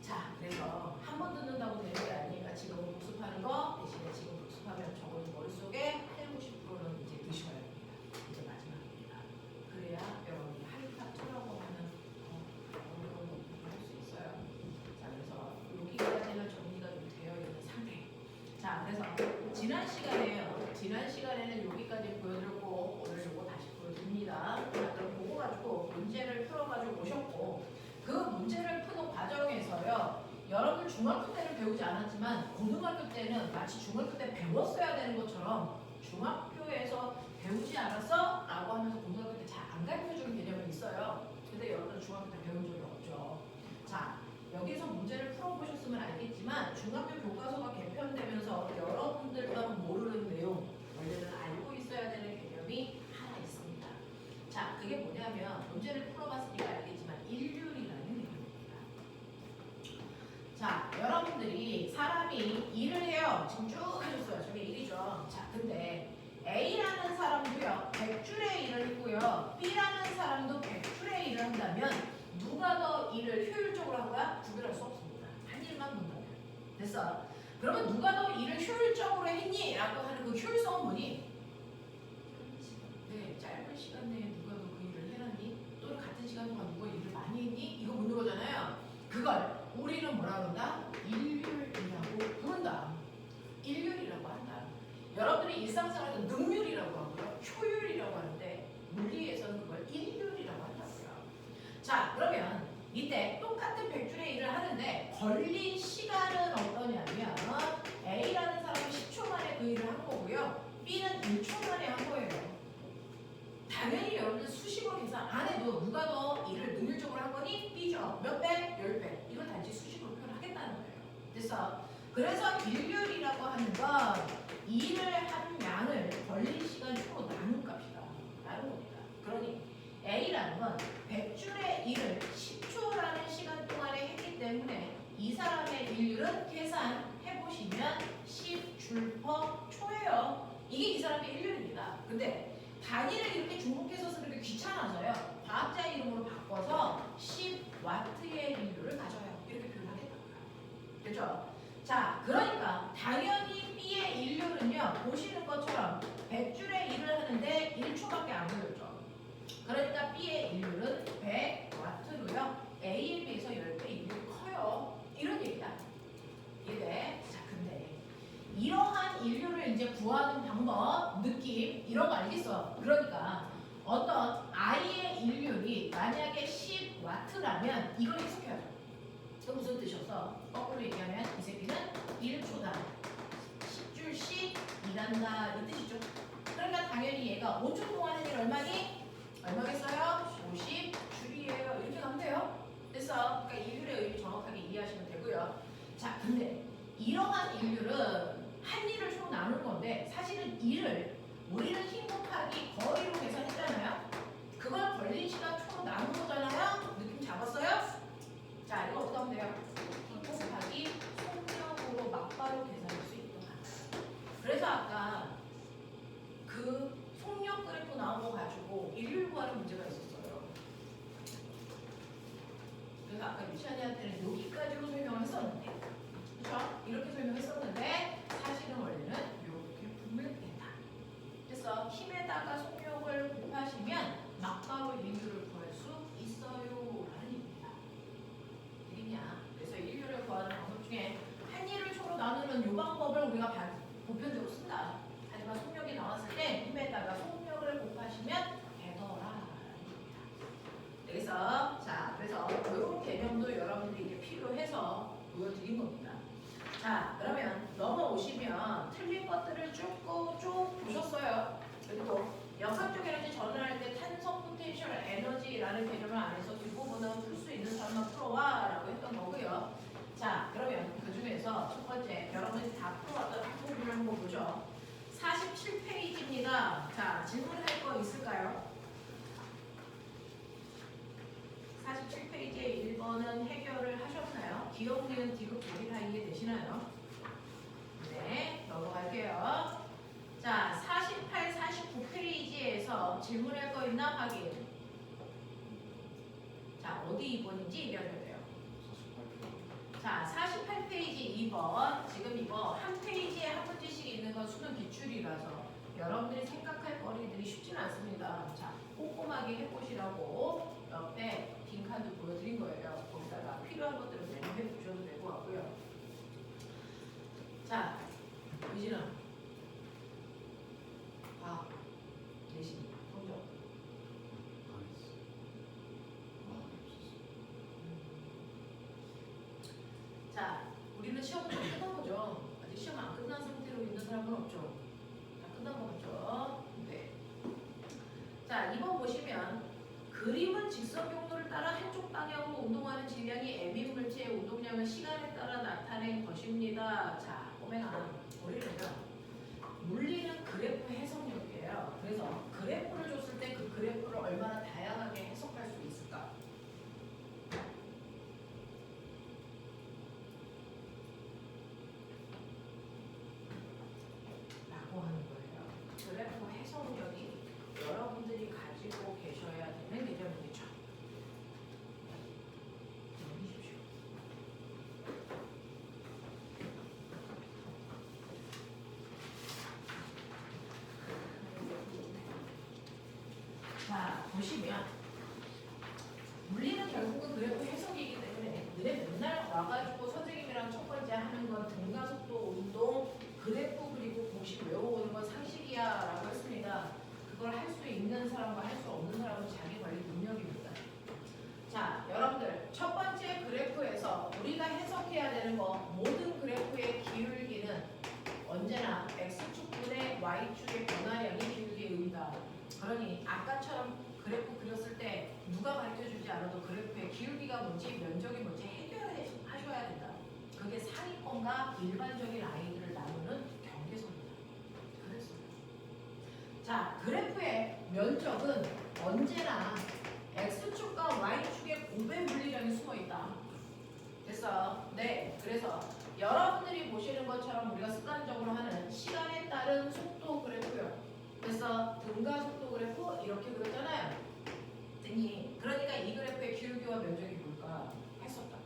자, 그래서 한 번 듣는다고 되는 게 아니니까 지금 복습하는 거 대신에 지금 복습하면 적어도 머릿속에 80~90%는 이제 드셔야 됩니다. 이제 마지막입니다. 그래야 여러분이 하이탑2라고 하는 어느 정도 할 수 있어요. 자, 그래서 여기까지는 정리가 좀 되어 있는 상태. 자, 그래서 지난 시간에는 여기까지 보여드렸고 오늘 요거 다시 보여드립니다. 자, 그럼 그거 가지고 문제를 풀어가지고 오셨고, 그 문제를 푸는 과정에서요. 여러분 중학교 때는 배우지 않았지만 고등학교 때는 마치 중학교 때 배웠어야 되는 것처럼 중학교에서 배우지 않았어? 라고 하면서 고등학교 때 잘 안 가르쳐주는 개념이 있어요. 근데 여러분 중학교 때 배운 적이 없죠. 자, 여기서 문제를 풀어보셨으면 알겠지만 중학교 교과서가 개편되면서 여러분들과 모르는 내용, 원래는 알고 있어야 되는 개념이 하나 있습니다. 자, 그게 뭐냐면 문제를 풀어봤으니까 알겠지만 일률이라는 개념입니다. 자, 여러분들이 사람이 일을 해요. 지금 쭉 해줬어요. 저게 일이죠. 자, 근데 A라는 사람도요 100줄의 일을 했고요 B라는 사람도 100줄의 일을 한다면 누가 더 일을 효율적으로 한 거야? 구별할 수 없습니다. 한 일만 본다면. 됐어? 그러면 누가 더 일을 효율적으로 했니? 라고 하는 그 효율성은 뭐니? 네, 짧은 시간 내에 누가 더 그 일을 해놨니? 또는 같은 시간 동안 누가 일을 많이 했니? 이거 묻는 거잖아요. 그걸 우리는 뭐라 그런다? 일률이라고 부른다. 일률이라고 한다. 여러분들이 일상생활에서 능률이라고 하고요. 효율이라고 하는데 물리에서는 그걸 일률이라고 한다고요. 자, 그러면 이때 똑같은 100줄의 일을 하는데 걸린 시간은 어떠냐면 A라는 사람은 10초 만에 그 일을 한 거고요. B는 1초 만에 한 거예요. 당연히 여러분들 수식으로 계산 안 해도 누가 더 일을 능률적으로 한 거니? B죠. 몇 배? 10배. 이걸 단지 수식으로 표현하겠다는 거예요. 됐어? 그래서 일률이라고 하는 건 일을 한 양을 걸린 시간 초로 나눈 값이다. 나눈 겁니다. 그러니 A라는 건 100줄의 일을 10초라는 시간 동안에 했기 때문에 이 사람의 일률은 계산해보시면 10줄 per 초예요. 이게 이 사람의 일률입니다. 근데 단위를 이렇게 중복해서 쓰는 게 귀찮아서요. 과학자 이름으로 바꿔서 10W의 일률을 가져요. 이렇게 표현하겠다고요. 됐죠? 자, 그러니까 당연히 B의 일률은요. 보시는 것처럼 100줄의 일을 하는데 1초밖에 안 걸렸죠. 그러니까 B의 일률은 100W로요. A에 비해서 이런 거 알겠어. 그러니까 어떤 I의 일률이 만약에 10W라면 이걸 해석해야죠. 그럼 무슨 뜻이었어? 거꾸로 얘기하면 이 새끼는 1초당 10줄씩 일한다 이 뜻이죠. 그러니까 당연히 얘가 5초 동안 하는 일 얼마니? 얼마겠어요? 50줄이에요. 이렇게 가면 돼요. 됐어. 그러니까 일률의 의미 정확하게 이해하시면 되고요. 자, 근데 이러한 일률은 한 일을 총 나눈 건데 사실은 일을 우리는 힘 곱하기 거리로 계산했잖아요. 그걸 걸린 시간 총 나눈 거잖아요. 느낌 잡았어요? 자, 이거 어떻게 하면 돼요? 힘 곱하기 속력으로 막바로 계산할 수 있도록 하는. 그래서 아까 그 속력 그래프 나온 거 가지고 일률 구하는 문제가 있었어요. 그래서 아까 유치한이한테는 여기까지로 설명을 했었는데, 그렇죠? 이렇게 설명했었는데 사실은 원래는 이렇게 풀면 된다. 그래서 힘에다가 속력을 곱하시면 막바로 일률을 구할 수 있어요 라는 얘기입니다. 되겠냐? 그래서 일률을 구하는 방법 중에 한 일을 초로 나누는 이 방법을 우리가 보편적으로 쓴다. 하지만 속력이 나왔을 때 힘에다가 속력을 곱하시면 되더라. 그래서 그래서 이런 개념도 여러분들이 이제 필요해서 보여드린 겁니다. 자, 그러면 넘어오시면 틀린 것들을 쭉 보셨어요. 그리고 역학적 에너지 전환할 때 탄성 포텐셜 에너지라는 개념을 안에서 뒷부분은 풀 수 있는 사람만 풀어와라고 했던 거고요. 자, 그러면 그 중에서 첫 번째 여러분들이 다 풀어왔던 앞부분을 한번 보죠. 47페이지입니다. 자, 질문할 거 있을까요? 47페이지의 1번은 해결을 하셨나요? 기억, 니은, 디귿 둘이 다 이해되시나요? 네, 넘어갈게요. 자, 48, 49페이지에서 질문할 거 있나 확인. 자, 어디 2번인지 얘기하셔야 돼요. 자, 48페이지 2번. 지금 이거 한 페이지에 한 문제씩 있는 건 수능 기출이라서 여러분들이 생각할 거리들이 쉽지는 않습니다. 자, 꼼꼼하게 해보시라고 옆에 빈칸도 보여드린 거예요. 거기다가 필요한 것들을 메모해 보셔도 될 것 같고요. 자, 의진아. 봐. 내신, 성적. 자, 우리는 시험을 다 끝난 거죠. 아직 시험 안 끝난 상태로 있는 사람은 없죠. 다 끝난 거 맞죠? 네. 자, 2번 보시면 그림은 직선 경로를 따라 한쪽 방향으로 운동하는 질량이 M인 물체의 운동량을 시간에 따라 나타낸 것입니다. 자, 오메가 우리는요. 물리는 그래프 해석력이에요. 그래서 그래프를 줬을 때 그 그래프를 얼마나 다양하게 해석할 수 있을까? 라고 하는 거예요. 그래프 해석력이 여러분들이 가지고 계셔야 되는 개념이죠. 넘기십시오. 자, 보시면 물리는 결국은 그래프 해석이기 때문에 너네 맨날 와가지고 선생님이랑 첫 번째 하는 건 등가속도 운동 그래프 그리고 공식 외워오는 건 상식이야 라고 했습니다. 그걸 할 수 있는 사람과 할 수 없는 사람은 자기 관리 능력입니다. 자, 여러분들 첫 번째 그래프에서 우리가 해석해야 되는 거 모든 그래프의 기울기는 언제나 x축분의 y축의 변화량이 기울기의 의미다. 그러니 아까처럼 그래프 그렸을 때 누가 가르쳐주지 않아도 그래프의 기울기가 뭔지 면적이 뭔지 해결하셔야 된다. 그게 상위권과 일반적인 아이들을 나누는 경계선이다. 그랬어요. 자, 그래프의 면적은 언제나 x축과 y축의 고배 물리량이 숨어있다. 됐어? 네. 그래서 여러분들이 보시는 것처럼 우리가 습관적으로 하는 시간에 따른 속도 그래프요. 그래서 등가 속도 그래프 이렇게 그렸잖아요. 됐니? 그러니까 이 그래프의 기울기와 면적이 뭘까 했었다.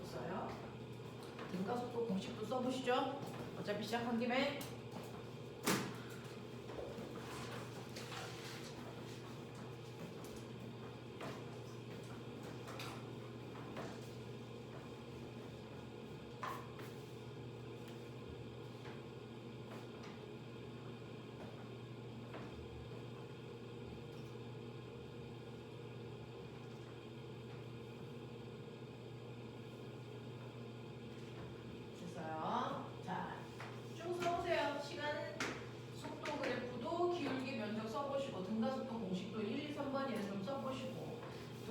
됐어요? 등가 속도 공식도 써보시죠. 어차피 시작한 김에.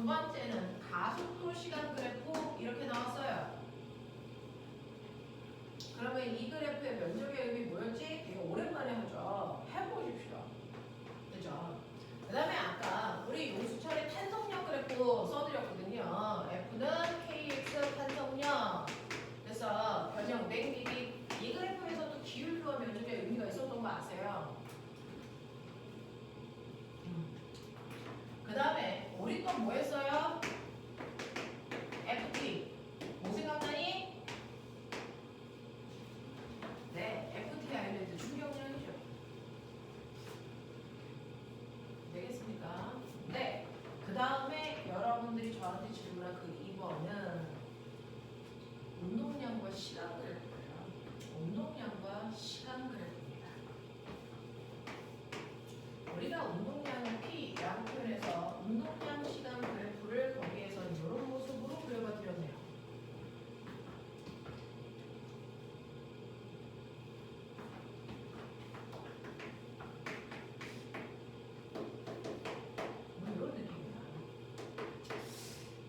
두 번째는 가속도 시간 그래프 이렇게 나왔어요. 그러면 이 그래프의 면적의 의미 뭐였지? 되게 오랜만에 하죠. 해보십시오. 그죠? 그 다음에 아까 우리 용수철의 탄성력 그래프 써드렸거든요. F는 KX 탄성력. 그래서 변형 냉비기. 이 그래프에서도 기울기와 면적의 의미가 있었던 거 아세요? 그 다음에 우리 또 뭐 했어요? FT. 뭐 생각나니? 네, FT 아일랜드 충격량이죠. 되겠습니까? 네. 그 다음에 여러분들이 저한테 질문한 그 2번은 운동량과 시간 그래프예요. 운동량과 시간 그래프입니다. 우리가 운동량을 P라고 표현해서 운동량 시간 그래프를 거기에서 이런 모습으로 그려봐 드렸네요. 이런 느낌이야.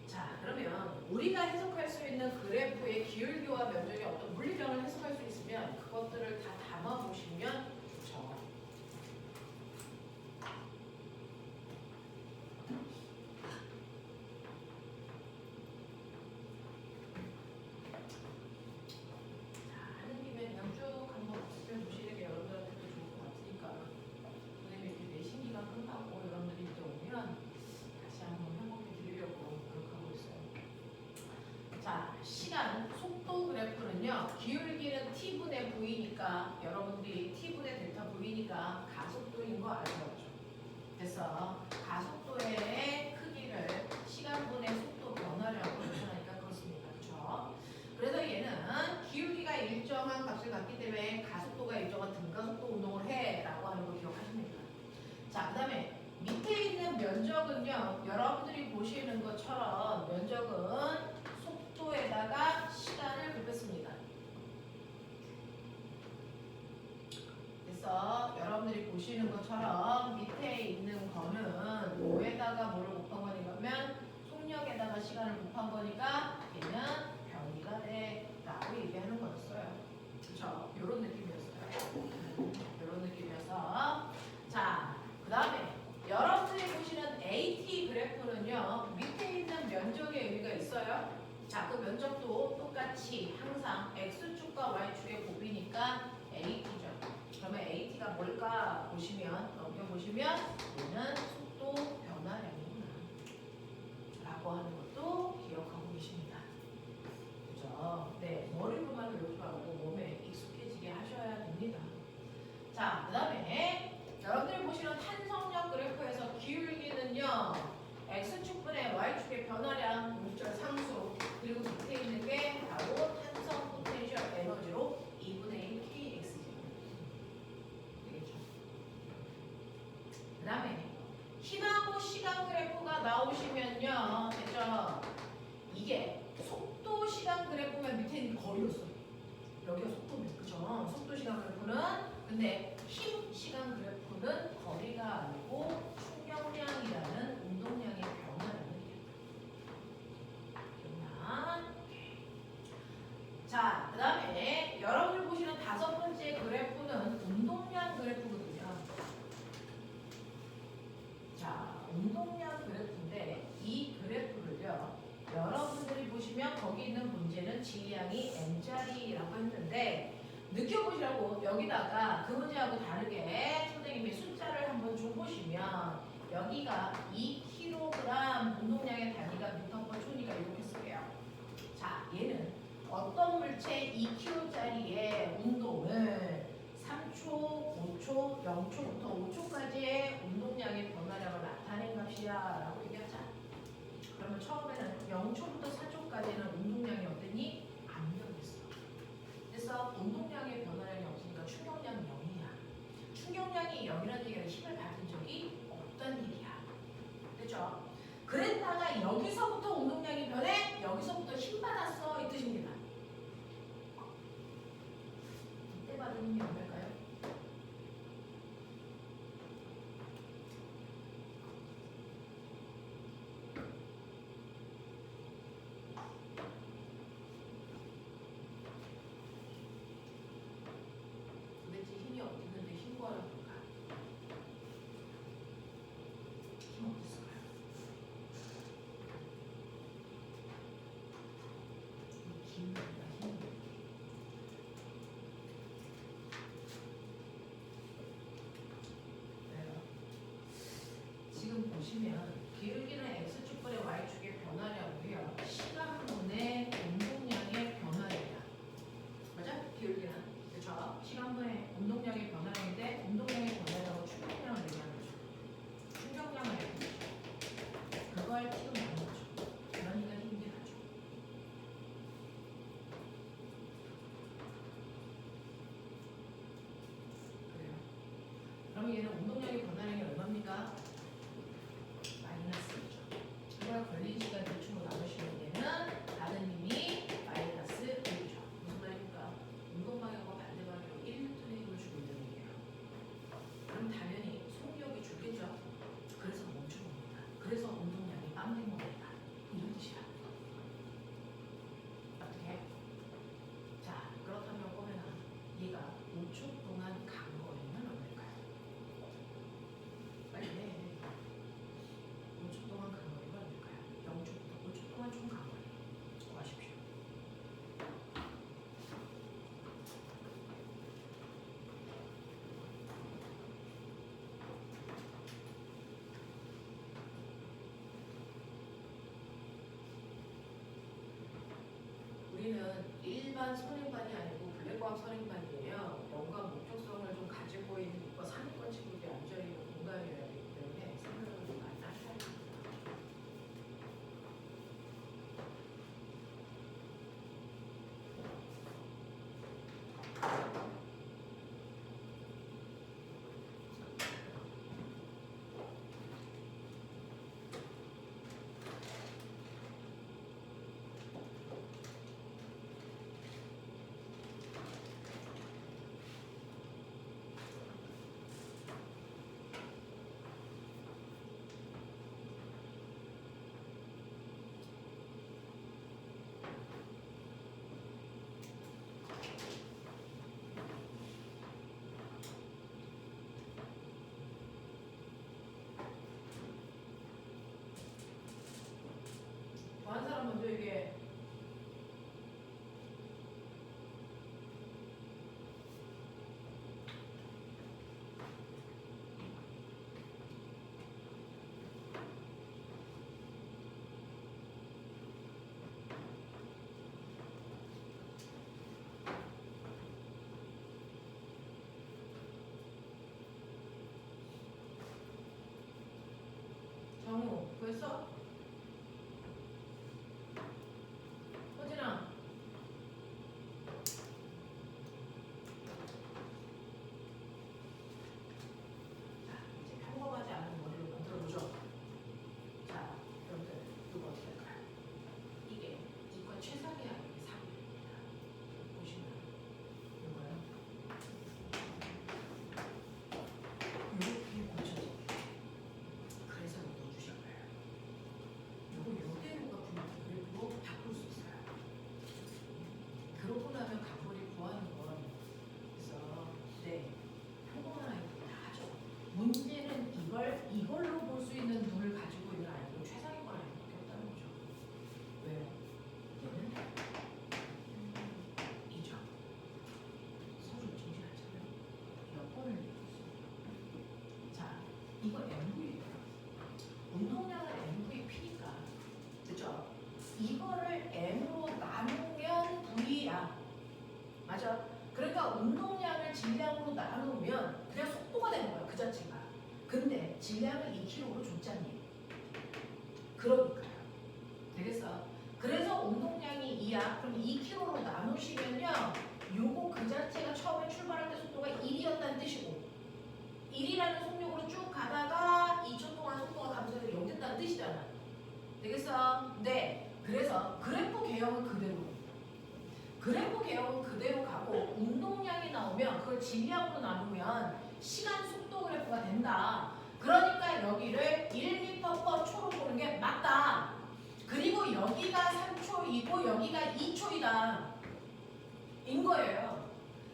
자, 그러면 우리가 해석할 수 있는 그래프의 기울기와 면적의 어떤 물리량을 해석할 수 있으면 그것들을 다 담아 보시면 좋죠. 하는 김에 그냥 쭉 한번 살펴보시는 게 여러분들한테도 좋을 것 같으니까 선생님이 이렇게 내신 기간 끝나고 여러분들이 이제 오면 다시 한번 회복해 드리려고 노력하고 있어요. 자, 시간, 속도 그래프는요. 기울기는 T분의 V니까 여러분들이 T분의 델타 V니까 가속도인 거 알죠? 그래서 가속도의 크기를 시간분의 속도 변화량으로 나타나니까 그렇습니다. 그렇죠? 그래서 얘는 기울기가 일정한 값을 갖기 때문에 가속도가 일정한 등가속도 운동을 해라고 하는 걸 기억하십니까? 자, 그 다음에 밑에 있는 면적은요. 여러분들이 보시는 것처럼 면적은 속도에다가 시간을 곱했습니다. 그래서 여러분들이 보시는 것처럼 밑에 있는 거는 뭐에다가 뭐를 곱한 거냐면 속력에다가 시간을 곱한 거니까 얘는 변이가 돼 라고 얘기하는 거였어요. 그쵸? 요런 느낌이었어요. 요런 느낌이어서 자, 그 다음에 여러분들이 보시는 AT 그래프는요. 밑에 있는 면적의 의미가 있어요. 자, 그 면적도 똑같이 항상 X축과 Y축의 곱이니까 AT죠. 그러면 AT가 뭘까 보시면 넘겨보시면 얘는 속도 변화량이구나 라고 하는 것도 기억하고 계십니다. 그죠? 네, 머리로만 외우지 말고 몸에 익숙해지게 하셔야 됩니다. 자, 그 다음에 여러분들이 보시는 탄성력 그래프에서 기울기는요 X축분의 Y축의 변화량 물질 상수 그리고 밑에 있는 게 바로 탄성 포텐셜 에너지로 2분의 1 kx죠. 되겠죠? 그 다음에 힘하고 시간 그래프가 나오시면요. 됐죠? 이게 속도 시간 그래프면 밑에 있는 게 거리였어요. 여기가 속도입니다. 그죠? 속도 시간 그래프는 근데 힘 시간 그래프는 거리가 아니고 충격량이라는 운동량의 변화라는 얘기입니다. 기억나? 자, 그 다음에 여러분들 보시는 다섯 번째 그래프는 운동량 그래프거든요. 자, 운동량 그래프인데 이 그래프를요. 여러분들이 보시면 거기 있는 문제는 질량이 m자리라고 했는데 느껴보시라고 여기다가 그 문제하고 다르게 선생님이 숫자를 한번 줘보시면 여기가 2kg 운동량의 단위가 미터/촌이가 이렇게 쓰게요. 자, 얘는 어떤 물체 2kg짜리의 운동을 3초, 5초, 0초부터 5초까지의 운동량의 변화량을 나타낸 값이야 라고 얘기하자. 그러면 처음에는 0초부터 4초까지는 운동량이 어땠니? 안 변했어. 그래서 운동량의 변화량이 없으니까 충격량이 0이야. 충격량이 0이라는 얘기는 힘을 받은 적이 없다는 얘기야. 그렇죠? 그랬다가 여기서부터 운동량이 변해? 여기서부터 힘 받았어 이 뜻입니다. 이때 받은 힘이 얼마일까요? 힘입니다. 힘. 네요. 지금 보시면 기울기는 x축분의 y축의 변화량이고요. 시간분의 운동량의 변화량이야. 맞아? 기울기는. 그렇죠? 시간분의 운동량의 변화량인데 운동량의 변화량은 충격량을 얘기하는 거죠. 충격량을 얘기하는 거죠. 그걸 키우는 거죠. 그러니까 힘이 나죠. 그래요. 그럼 얘는 운동량의 변화량이 얼마입니까? 마이너스 1죠. 그걸 걸린 시간 대충으로 나누시면 얘는 받은 힘이 마이너스 1이죠. 무슨 말입니까? 운동 방향과 반대 방향으로 1N의 힘을 주고 있는 얘기예요. 그럼 당연히 속력이 줄겠죠. 그래서 멈추는 겁니다. 그래서 운동량이 빵된 겁니다. 이런 뜻이야. 어떻게? 자, 그렇다면 꼬매나 얘가 5초 동안 간 거리는 얼마일까요? 빨리 해. 5초 동안 간 거리가 얼마일까요? 0초부터 5초 동안 총 간 거리. 구하십시오. 우리는 일반 선행반이 아니고 블랙과학 선행반이에요. 연관 목적성을 좀 가지고 있는 이과 상위권 친구들이 앉아있는 공간이어야 되기 때문에 생각을 좀 많이 하셔야 됩니다. 한 사람 먼저 얘기해. 정우, 구했어? 호진아. 자, 이제 평범하지 않은 머리를 만들어보죠. 자, 여러분들 이거 어떻게 할까요? 이게 이과 최상의 아니기 3입니다. 보시면 이거요. 이렇게 고쳐집니다. 그래서 넣어주실 거예요. 이거 이대로가 분명히 그래도 바꿀 수 있어요. 그러고 나면 각본이 구하는 건 그래서 네 평범한 아이들이 다 하죠. 문제는 이걸로 볼 수 있는 눈을 가지고 있는 아이들은 최상의 건 아이들밖에 없다는 거죠. 왜요? 얘는 이죠. 서로 정신 안 차려요. 몇 번을 얘기했어요. 자, 이거 MV예요. 운동량은 MVP니까 그죠? 이거를 M으로 나누면 V야. 맞아? 그러니까 운동량을 질량으로 나누면 그냥 속도가 되는 거야. 그 자체가. 근데 질량을 2kg로 줬잖니. 그러니까요. 되겠어? 그래서 운동량이 2야. 그럼 2kg로 나누시면요. 요거 그 자체가 처음에 출발할 때 속도가 1이었다는 뜻이고 1이라는 속력으로 쭉 가다가 2초 동안 속도가 감소해서 0 됐다는 뜻이잖아. 되겠어? 네. 그래서 그래프 개형은 그대로. 그래프 개형은 그대로 가고 운동량이 나오면 그걸 질량으로 나누면 시간 속도 그래프가 된다. 그러니까 여기를 1m/초로 보는 게 맞다. 그리고 여기가 3초이고 여기가 2초이다. 인 거예요.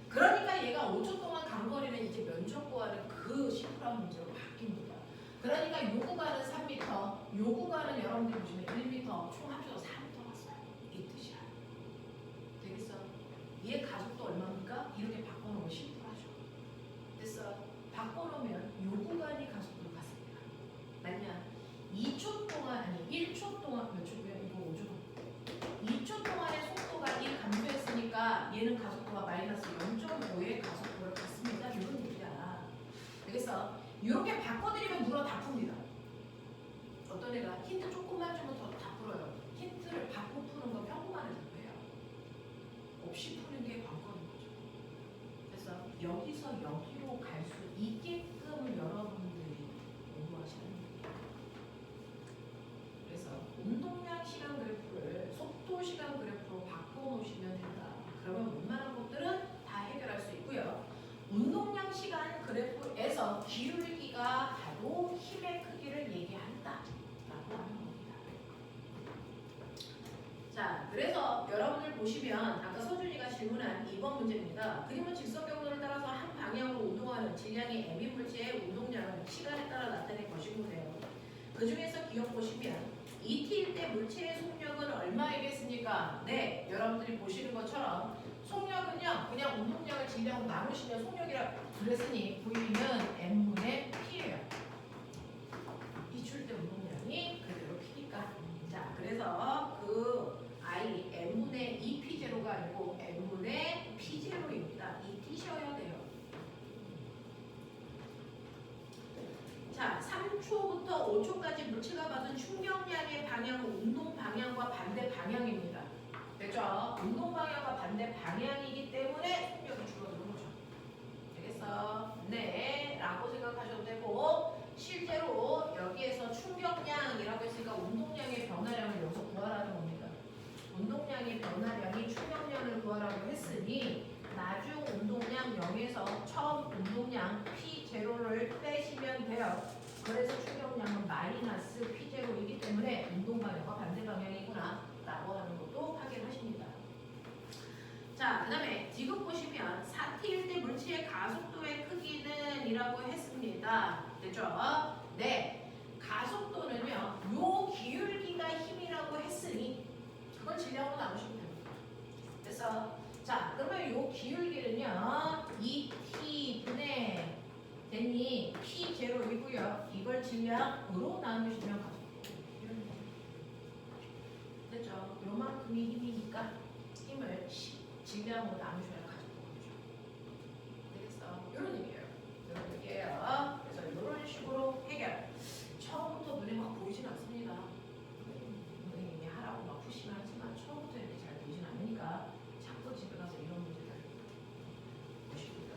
그러니까 얘가 5초 동안 간 거리는 이제 면적 구하는 그 심플한 문제로 바뀝니다. 그러니까 요 구간은 3m, 요 구간은 여러분들 보시면 1m, 총 합쳐서 4m 왔어요. 이 뜻이야. 얘는 가속도가 마이너스 0.5의 가속도를 갖습니다. 이런 얘기야. 그래서 이렇게 바꿔드리면 물어 다 풉니다. 어떤 애가 힌트 조금만 주면 더 다 풀어요. 힌트를 받고 푸는 건 평범한 애들 거예요. 없이 푸는 게 관건인 거죠. 그래서 여기서 여기로 갈 수 있게끔 여러분들이 공부하시는 거예요. 그래서 운동량 시간 그래프를 속도 시간 그래프로 바꿔놓으시면 된다. 그러면 웬만한 것들은 다 해결할 수 있고요. 운동량 시간 그래프에서 기울기가 바로 힘의 크기를 얘기한다 라고 하는 겁니다. 자, 그래서 여러분들 보시면 아까 서준이가 질문한 2번 문제입니다. 그림은 직선 경로를 따라서 한 방향으로 운동하는 질량의 M인 물체의 운동량은 시간에 따라 나타낼 것이고요. 그 중에서 기억 보시면 ET일 때 물체의 속력은 얼마이겠습니까? 네, 여러분들이 보시는 것처럼 속력은요, 그냥 운동량을 질량으로 나누시면 속력이라 그랬으니 V는 M분의 P예요. 이출 때 운동량이 그대로 P니까. 자, 그래서 그 I M분의 2P0가 아니고 M분의 P0입니다. 이 T셔야 돼요. 자, 3초부터 5초까지 물체가 받은 충격량의 방향은 운동 방향과 반대 방향입니다. 됐죠? 운동 방향과 반대 방향이기 때문에 속력이 줄어드는 거죠. 되겠어? 네, 라고 생각하셔도 되고, 실제로 여기에서 충격량이라고 했으니까 운동량의 변화량을 여기서 구하라는 겁니다. 운동량의 변화량이 충격량을 구하라고 했으니 나중 운동량 0에서 처음 운동량 P0를 빼시면 돼요. 그래서 충격량은 마이너스 P0이기 때문에 운동 방향과 반대 방향이구나 라고 하는 것도 확인하십니다. 자, 그 다음에 지금 보시면 4T일 때 물체의 가속도의 크기는 이라고 했습니다. 됐죠? 네, 가속도는요 요 기울기가 힘이라고 했으니 그걸 질량으로 나누시면 됩니다. 그래서 자, 그러면 요 기울기는요 2T분의 됐니? P0이고요. 이걸 질량으로 나누시면 가속도 이런 거. 됐죠? 요만큼이 힘이니까 힘을 질량으로 나누셔야 가속도가 되죠. 되겠어? 이런 얘기예요. 이런 얘기예요. 그래서 이런 식으로 해결. 처음부터 눈에 막 보이진 않습니다. 선생님이 하라고 막 푸시긴 하지만 처음부터 이렇게 잘 보이진 않으니까 자꾸 집에 가서 이런 문제들 보십니다.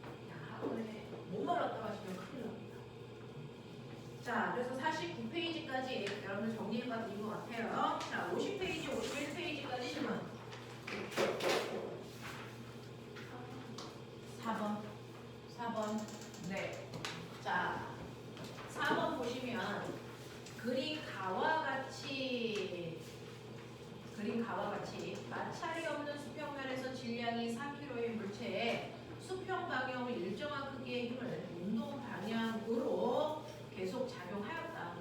그냥 학원에 몸만 왔다 가시면 큰일 납니다. 자, 그래서 49페이지까지 여러분들 정리해봐 드린 것 같아요. 자, 50페이지, 51페이지까지 질문. 4번. 네. 자, 4번 보시면 그림가와 같이 마찰이 없는 수평면에서 질량이 4kg의 물체에 수평 방향으로 일정한 크기의 힘을 운동 방향으로 계속 작용하였다.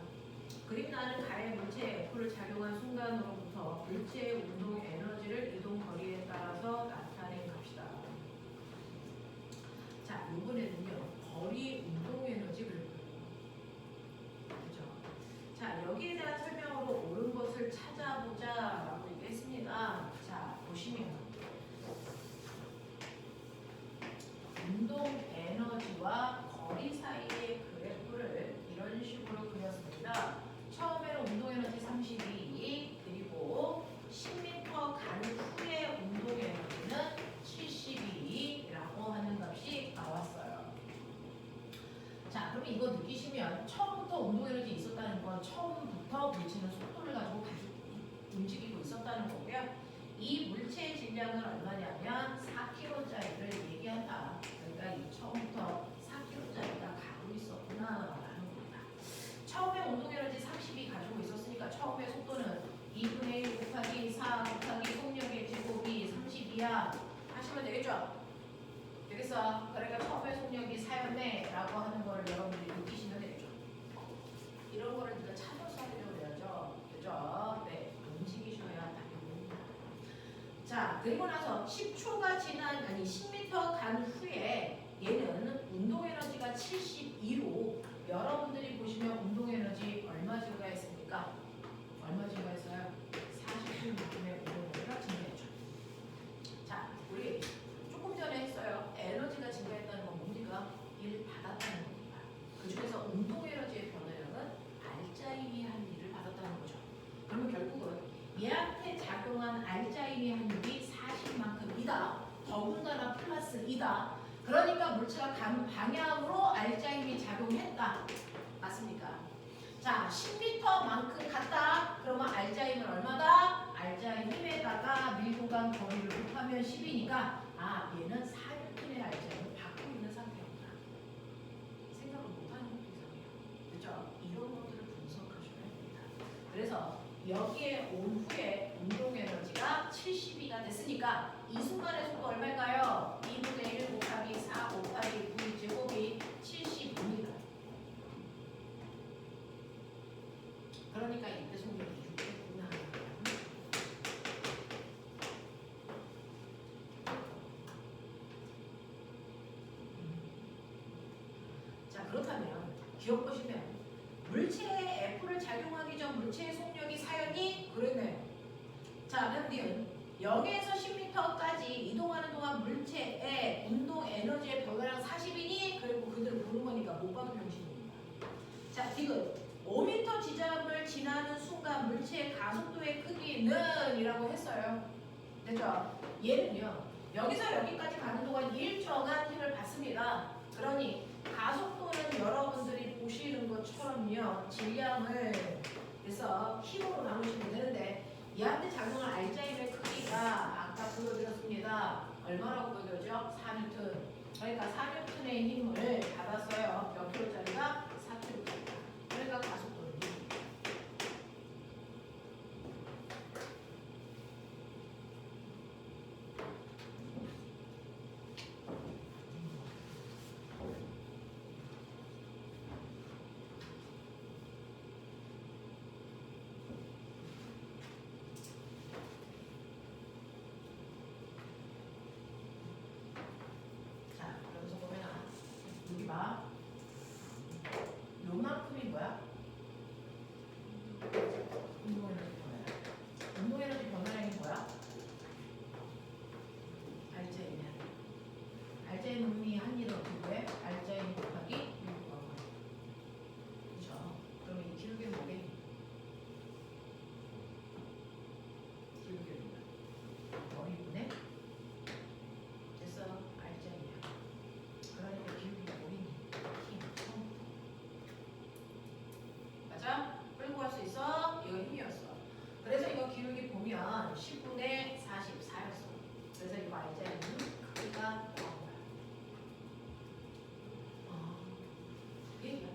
그림 나는 가의 물체에 F를 작용한 순간으로부터 물체의 운동 에너지를 이동 거리에 따라서 나타낸 값이다. 자, 이번에는요 거리 운동 에너지 그래프예요. 그죠? 자, 여기에 대한 설명으로 옳은 것을 찾아보자라고 얘기했습니다. 자, 보시면 운동 에너지와 거리 사이의 그래프를 이런 식으로 그렸습니다. 처음에는 운동 에너지 32, 그리고 10m 간 후의 운동 에너지는 72라고 하는 값이 나왔어요. 자, 그럼 이거 느끼시면 처음부터 운동 에너지 있었다는 건 처음부터 물체는 속도를 가지고 움직이고 있었다는 거고요. 이 물체의 질량은 얼마냐면 4kg짜리를 얘기한다. 그러니까 이 처음부터 4kg짜리가 가고 있었구나라는 겁니다. 처음에 운동 에너지 32 가지고 있었으니까 처음에 속도는 2분의 1 곱하기 4 곱하기 속력의 제곱이 32야 하시면 되겠죠? 되겠어? 그러니까 처음에 속력이 4였네 라고 하는 거를 여러분들이 느끼시면 되겠죠? 이런 거를 네가 찾아서 하려고 해야죠. 그죠? 네, 움직이셔야 당연합니다. 자, 그리고 나서 10초가 지난, 아니 10m 간 후에 얘는 운동 에너지가 72로 여러분들이 보시면 운동 에너지 얼마 증가했습니까? 얼마 증가했어요? 40kg의 운동 에너지가 증가했죠. 자, 우리 이다. 더군다나 플러스 이다. 그러니까 물체가 가는 방향으로 알자힘이 작용했다. 맞습니까? 자, 10m만큼 갔다. 그러면 알자힘은 얼마다? 알자힘에다가 밀도간 거리를 곱하면 10이니까 아, 얘는 4N의 알자힘을 받고 있는 상태였구나. 생각을 못하는 것도 이상해요. 그렇죠? 이런 것들을 분석하셔야 됩니다. 그래서 여기에 온 후에 운동 에너지가 72가 됐으니까 이 순간의 속도 얼마일까요? 2분의 1 곱하기 4 곱하기 9 제곱이 70입니다. 그러니까 이때 속력이 600구나. 자, 그렇다면 기억 보시면 물체에 F를 작용하기 전 물체의 속력이 4였니? 그랬네요. 자, 그럼 니은 0에서 10m까지 이동하는 동안 물체의 운동 에너지의 변화량 40이니? 그리고 그대로 보는 거니까 못 봐도 병신입니다. 자, 디귿 5m 지점을 지나는 순간 물체의 가속도의 크기는 이라고 했어요. 됐죠? 얘는요. 여기서 여기까지 가는 동안 일정한 힘을 받습니다. 그러니 가속도는 여러분들이 보시는 것처럼요. 질량을 그래서 힘으로 나누시면 되는데 얘한테 작용할 알자힘의 크기가 아까 보여드렸습니다. 얼마라고 보여드렸죠? 4N. 그러니까 4N의 힘을 받았어요. 몇 킬로짜리가? 4킬로짜리가. 그러니까 가속도는 2. 자, 여기서 보면 여기 봐. 요만큼이 뭐야? 운동 에너지 변화량. 운동 에너지 변화량이 뭐야? 알자힘이야. 알자힘이 한 일은 어떻게 돼? 알자힘 곱하기 1 곱하기. 그렇죠? 그러면 이 기울기는 뭐겠니? 기울기입니다. 머리분에 됐어. 알자힘이야. 그러니까 기울기가 뭐겠니? 힘. 맞아? 끌고 갈 수 있어? 이거 힘이었어. 그래서 이거 기울기 보면 10분의 44였어. 그래서 이거 알자힘 크기가 나온 거야. 그 얘기야.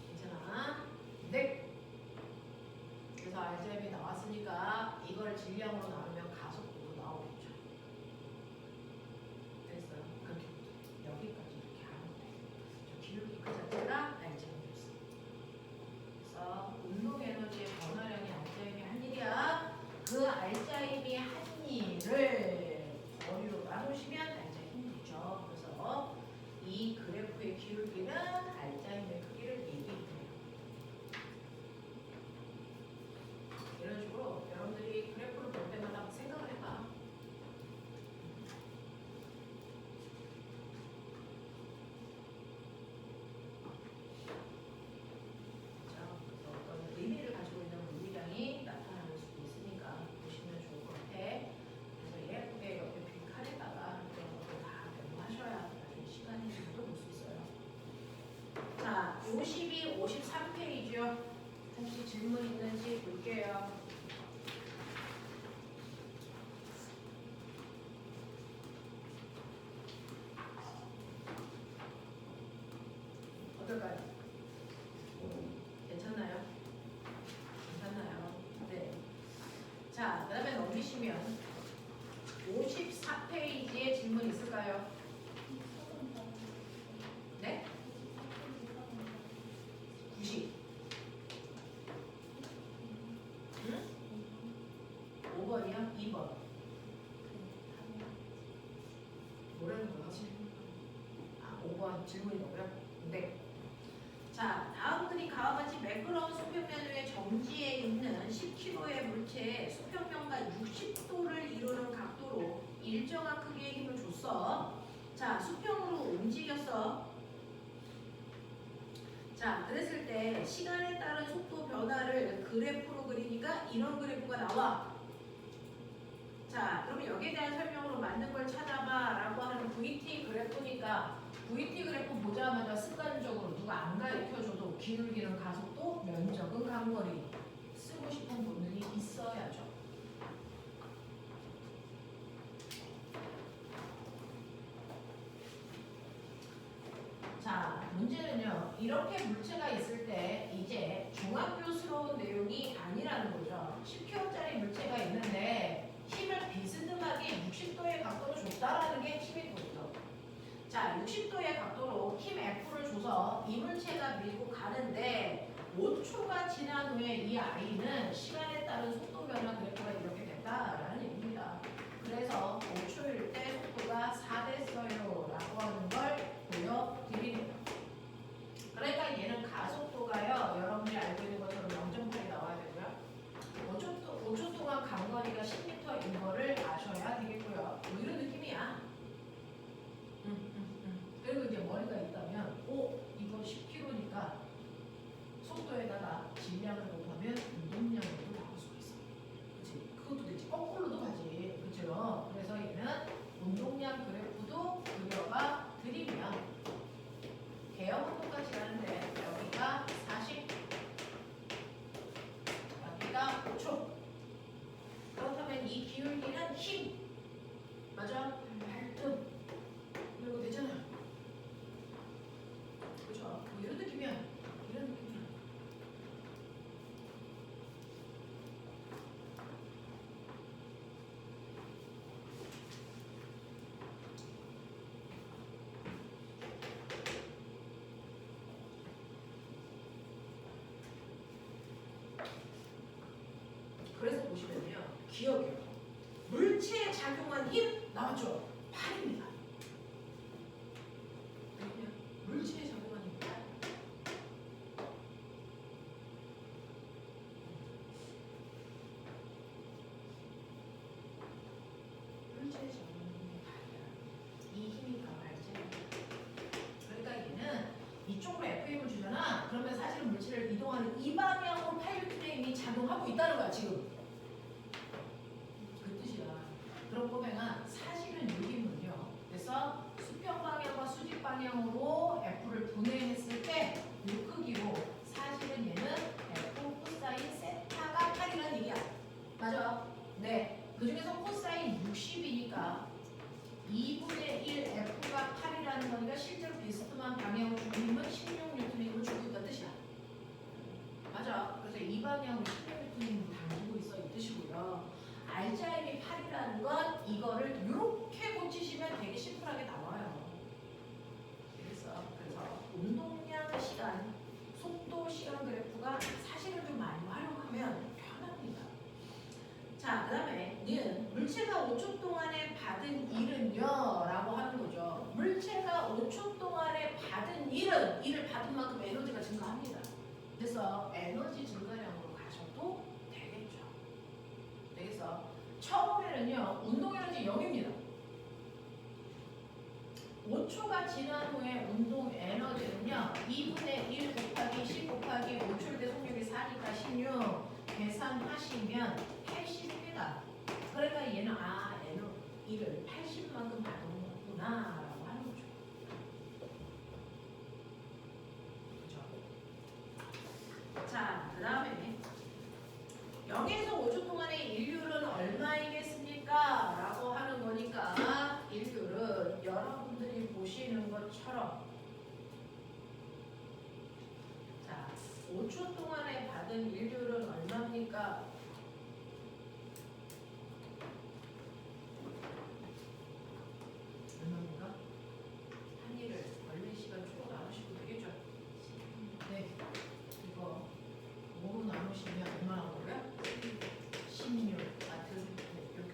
괜찮아? 네. 그래서 알자힘이 나왔으니까 이걸 질량으로 나누면 가속도도 나오겠죠. 됐어요. 그렇게 여기까지 이렇게 하면 돼. 저 기울기 그 자체가 알자힘이었어. 그래서 운동 에너지의 변화량이 알자힘이 한 일이야. 그 알자힘이 한 일을 거리로 나누시면 알자힘이죠. 그래서 이 그래프의 기울기는 알자힘의 크기를 얘기해요. 이런 식으로 여러분들이 그래프를 볼 때마다 생각을 해봐. 그렇죠? 그래서 어떤 의미를 가지고 있는 물리량이 나타나는 수도 있으니까 보시면 좋을 것 같아. 그래서 예쁘게 옆에 빈 칸에다가 이런 것들 다 메모하셔야 나중에 시간이 좀더 볼 수 있어요. 자, 52, 53페이지요. 혹시 질문 있는지 볼게요. 어떨까요? 괜찮나요? 괜찮나요? 네. 자, 그 다음에 넘기시면 54페이지에 질문 있을까요? 네? 90. 응? 5번이요? 2번. 뭐라는 거야? 아, 5번 질문이 뭐고요? 네. 자, 다음 그림 가와 같이 매끄러운 수평면 위에 정지해 있는 10kg의 물체에 수평면과 60도를 이루는 각도로 일정한 크기의 힘을 줬어. 자, 수평으로 움직였어. 자, 그랬을 때 시간에 따른 속도 변화를 그래프로 그리니까 이런 그래프가 나와. 자, 그럼 여기에 대한 설명으로 맞는 걸 찾아봐라고 하는 VT 그래프니까 VT 그래프 보자마자 습관적으로 누가 안 가르쳐줘도 기울기는 가속도, 면적은 간거리 쓰고 싶은 본능이 있어야죠. 자, 문제는요. 이렇게 물체가 있을 때 이제 종합교스러운 내용이 아니라는 거죠. 10kg짜리 물체가 있는데 힘을 비스듬하게 60도의 각도로 줬다라는 게 핵심인 거죠. 자, 60도의 각도로 힘 F를 줘서 이 물체가 밀고 가는데 5초가 지난 후에 이 I는 시간에 따른 속도 변화 그래프가 이렇게 됐다라는 얘기입니다. 그래서 5초일 때 속도가 4 됐어요 라고 하는 걸 보여드리는 거예요. 그러니까 얘는 가속도가요. 여러분들이 알고 있는 것처럼 0.8이 나와야 되고요. 5초 동안 간 거리가 10m인 거를 아셔야 되겠고요. 뭐 이런 느낌이야. 그리고 이제 머리가 있다면 이거 10km니까 속도에다가 질량을 곱하면 운동량으로 나올 수가 있어. 그치? 그것도 되지. 거꾸로도 가지. 그죠? 그래서 얘는 운동량 그래프도 그려가 드리면 대형 운동까지 가는데 여기가 40, 여기가 5초. 그렇다면 이 기울기는 힘. 맞아? 발등. 이러고 되잖아. 그죠? 뭐 이런 느낌이야. 이런 느낌이야. 그래서 보시면요. 기억이요. 물체에 작용한 힘 나왔죠? 팔입니다. 물체에 작용한 힘 팔. 물체에 작용한 힘이 팔이야. 이 힘이 발제. 그러니까 얘는 이쪽으로 FM을 주잖아. 그러면 사실은 물체를 이동하는 이 방향으로 팔뉴턴의 힘이 작용하고 있다는 거야 지금. 그 뜻이야. 그런 거면은 사실은 이 힘은요. 그래서 수평 방향과 수직 방향으로 F를 분해했을 때 이 크기로 사실은 얘는 F 코사인 세타가 8이라는 얘기야. 맞아? 네. 그 중에서 코사인 60이니까 2분의 1 F가 8이라는 거니까 실제로 비스듬한 방향으로 주는 힘은 16N의 힘을 주고 있다는 뜻이야. 맞아. 그래서 이 방향으로 16N의 힘을 당기고 있어 이 뜻이고요. 알자임이 8이라는 건 이거를 이렇게 고치시면 되게 심플하게 나와요. 그래서 운동량 시간, 속도 시간 그래프가 사실은 좀 많이 활용하면 편합니다. 자, 그 다음에 는 물체가 5초 동안에 받은 일은요 라고 하는 거죠. 물체가 5초 동안에 받은 일을 받은 만큼 에너지가 증가합니다. 그래서 에너지 증가량으로 가셔도 되겠죠. 그래서 처음에는요 운동 에너지 0입니다. 5초가 지난 후에 운동 에너지는요 2분의 1 곱하기 10 곱하기 5초일 때 속력이 4니까 16 계산하시면 80입니다. 그러니까 얘는 이를 80만큼 받은 거구나 라고 하는 거죠. 그죠? 자, 그 다음에 0에서 5초 동안의 일률은 얼마이겠습니까? 라고 하는 거니까 일률은 여러분들이 보시는 것처럼 자, 5초 동안에 받은 일률은 얼마입니까? 얼마입니까? 한 일을 원래 시간 쭉 나누시면 되겠죠? 네. 이거 5로 나누시면 얼마 나오고요? 16 같은 이렇게.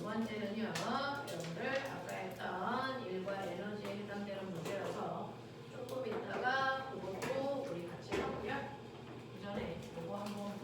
번째는요, 여러분들 아까 했던 일과 에너지에 해당되는 문제라서 조금 있다가 그것도 우리 같이 하고요. 그 전에 이거 한번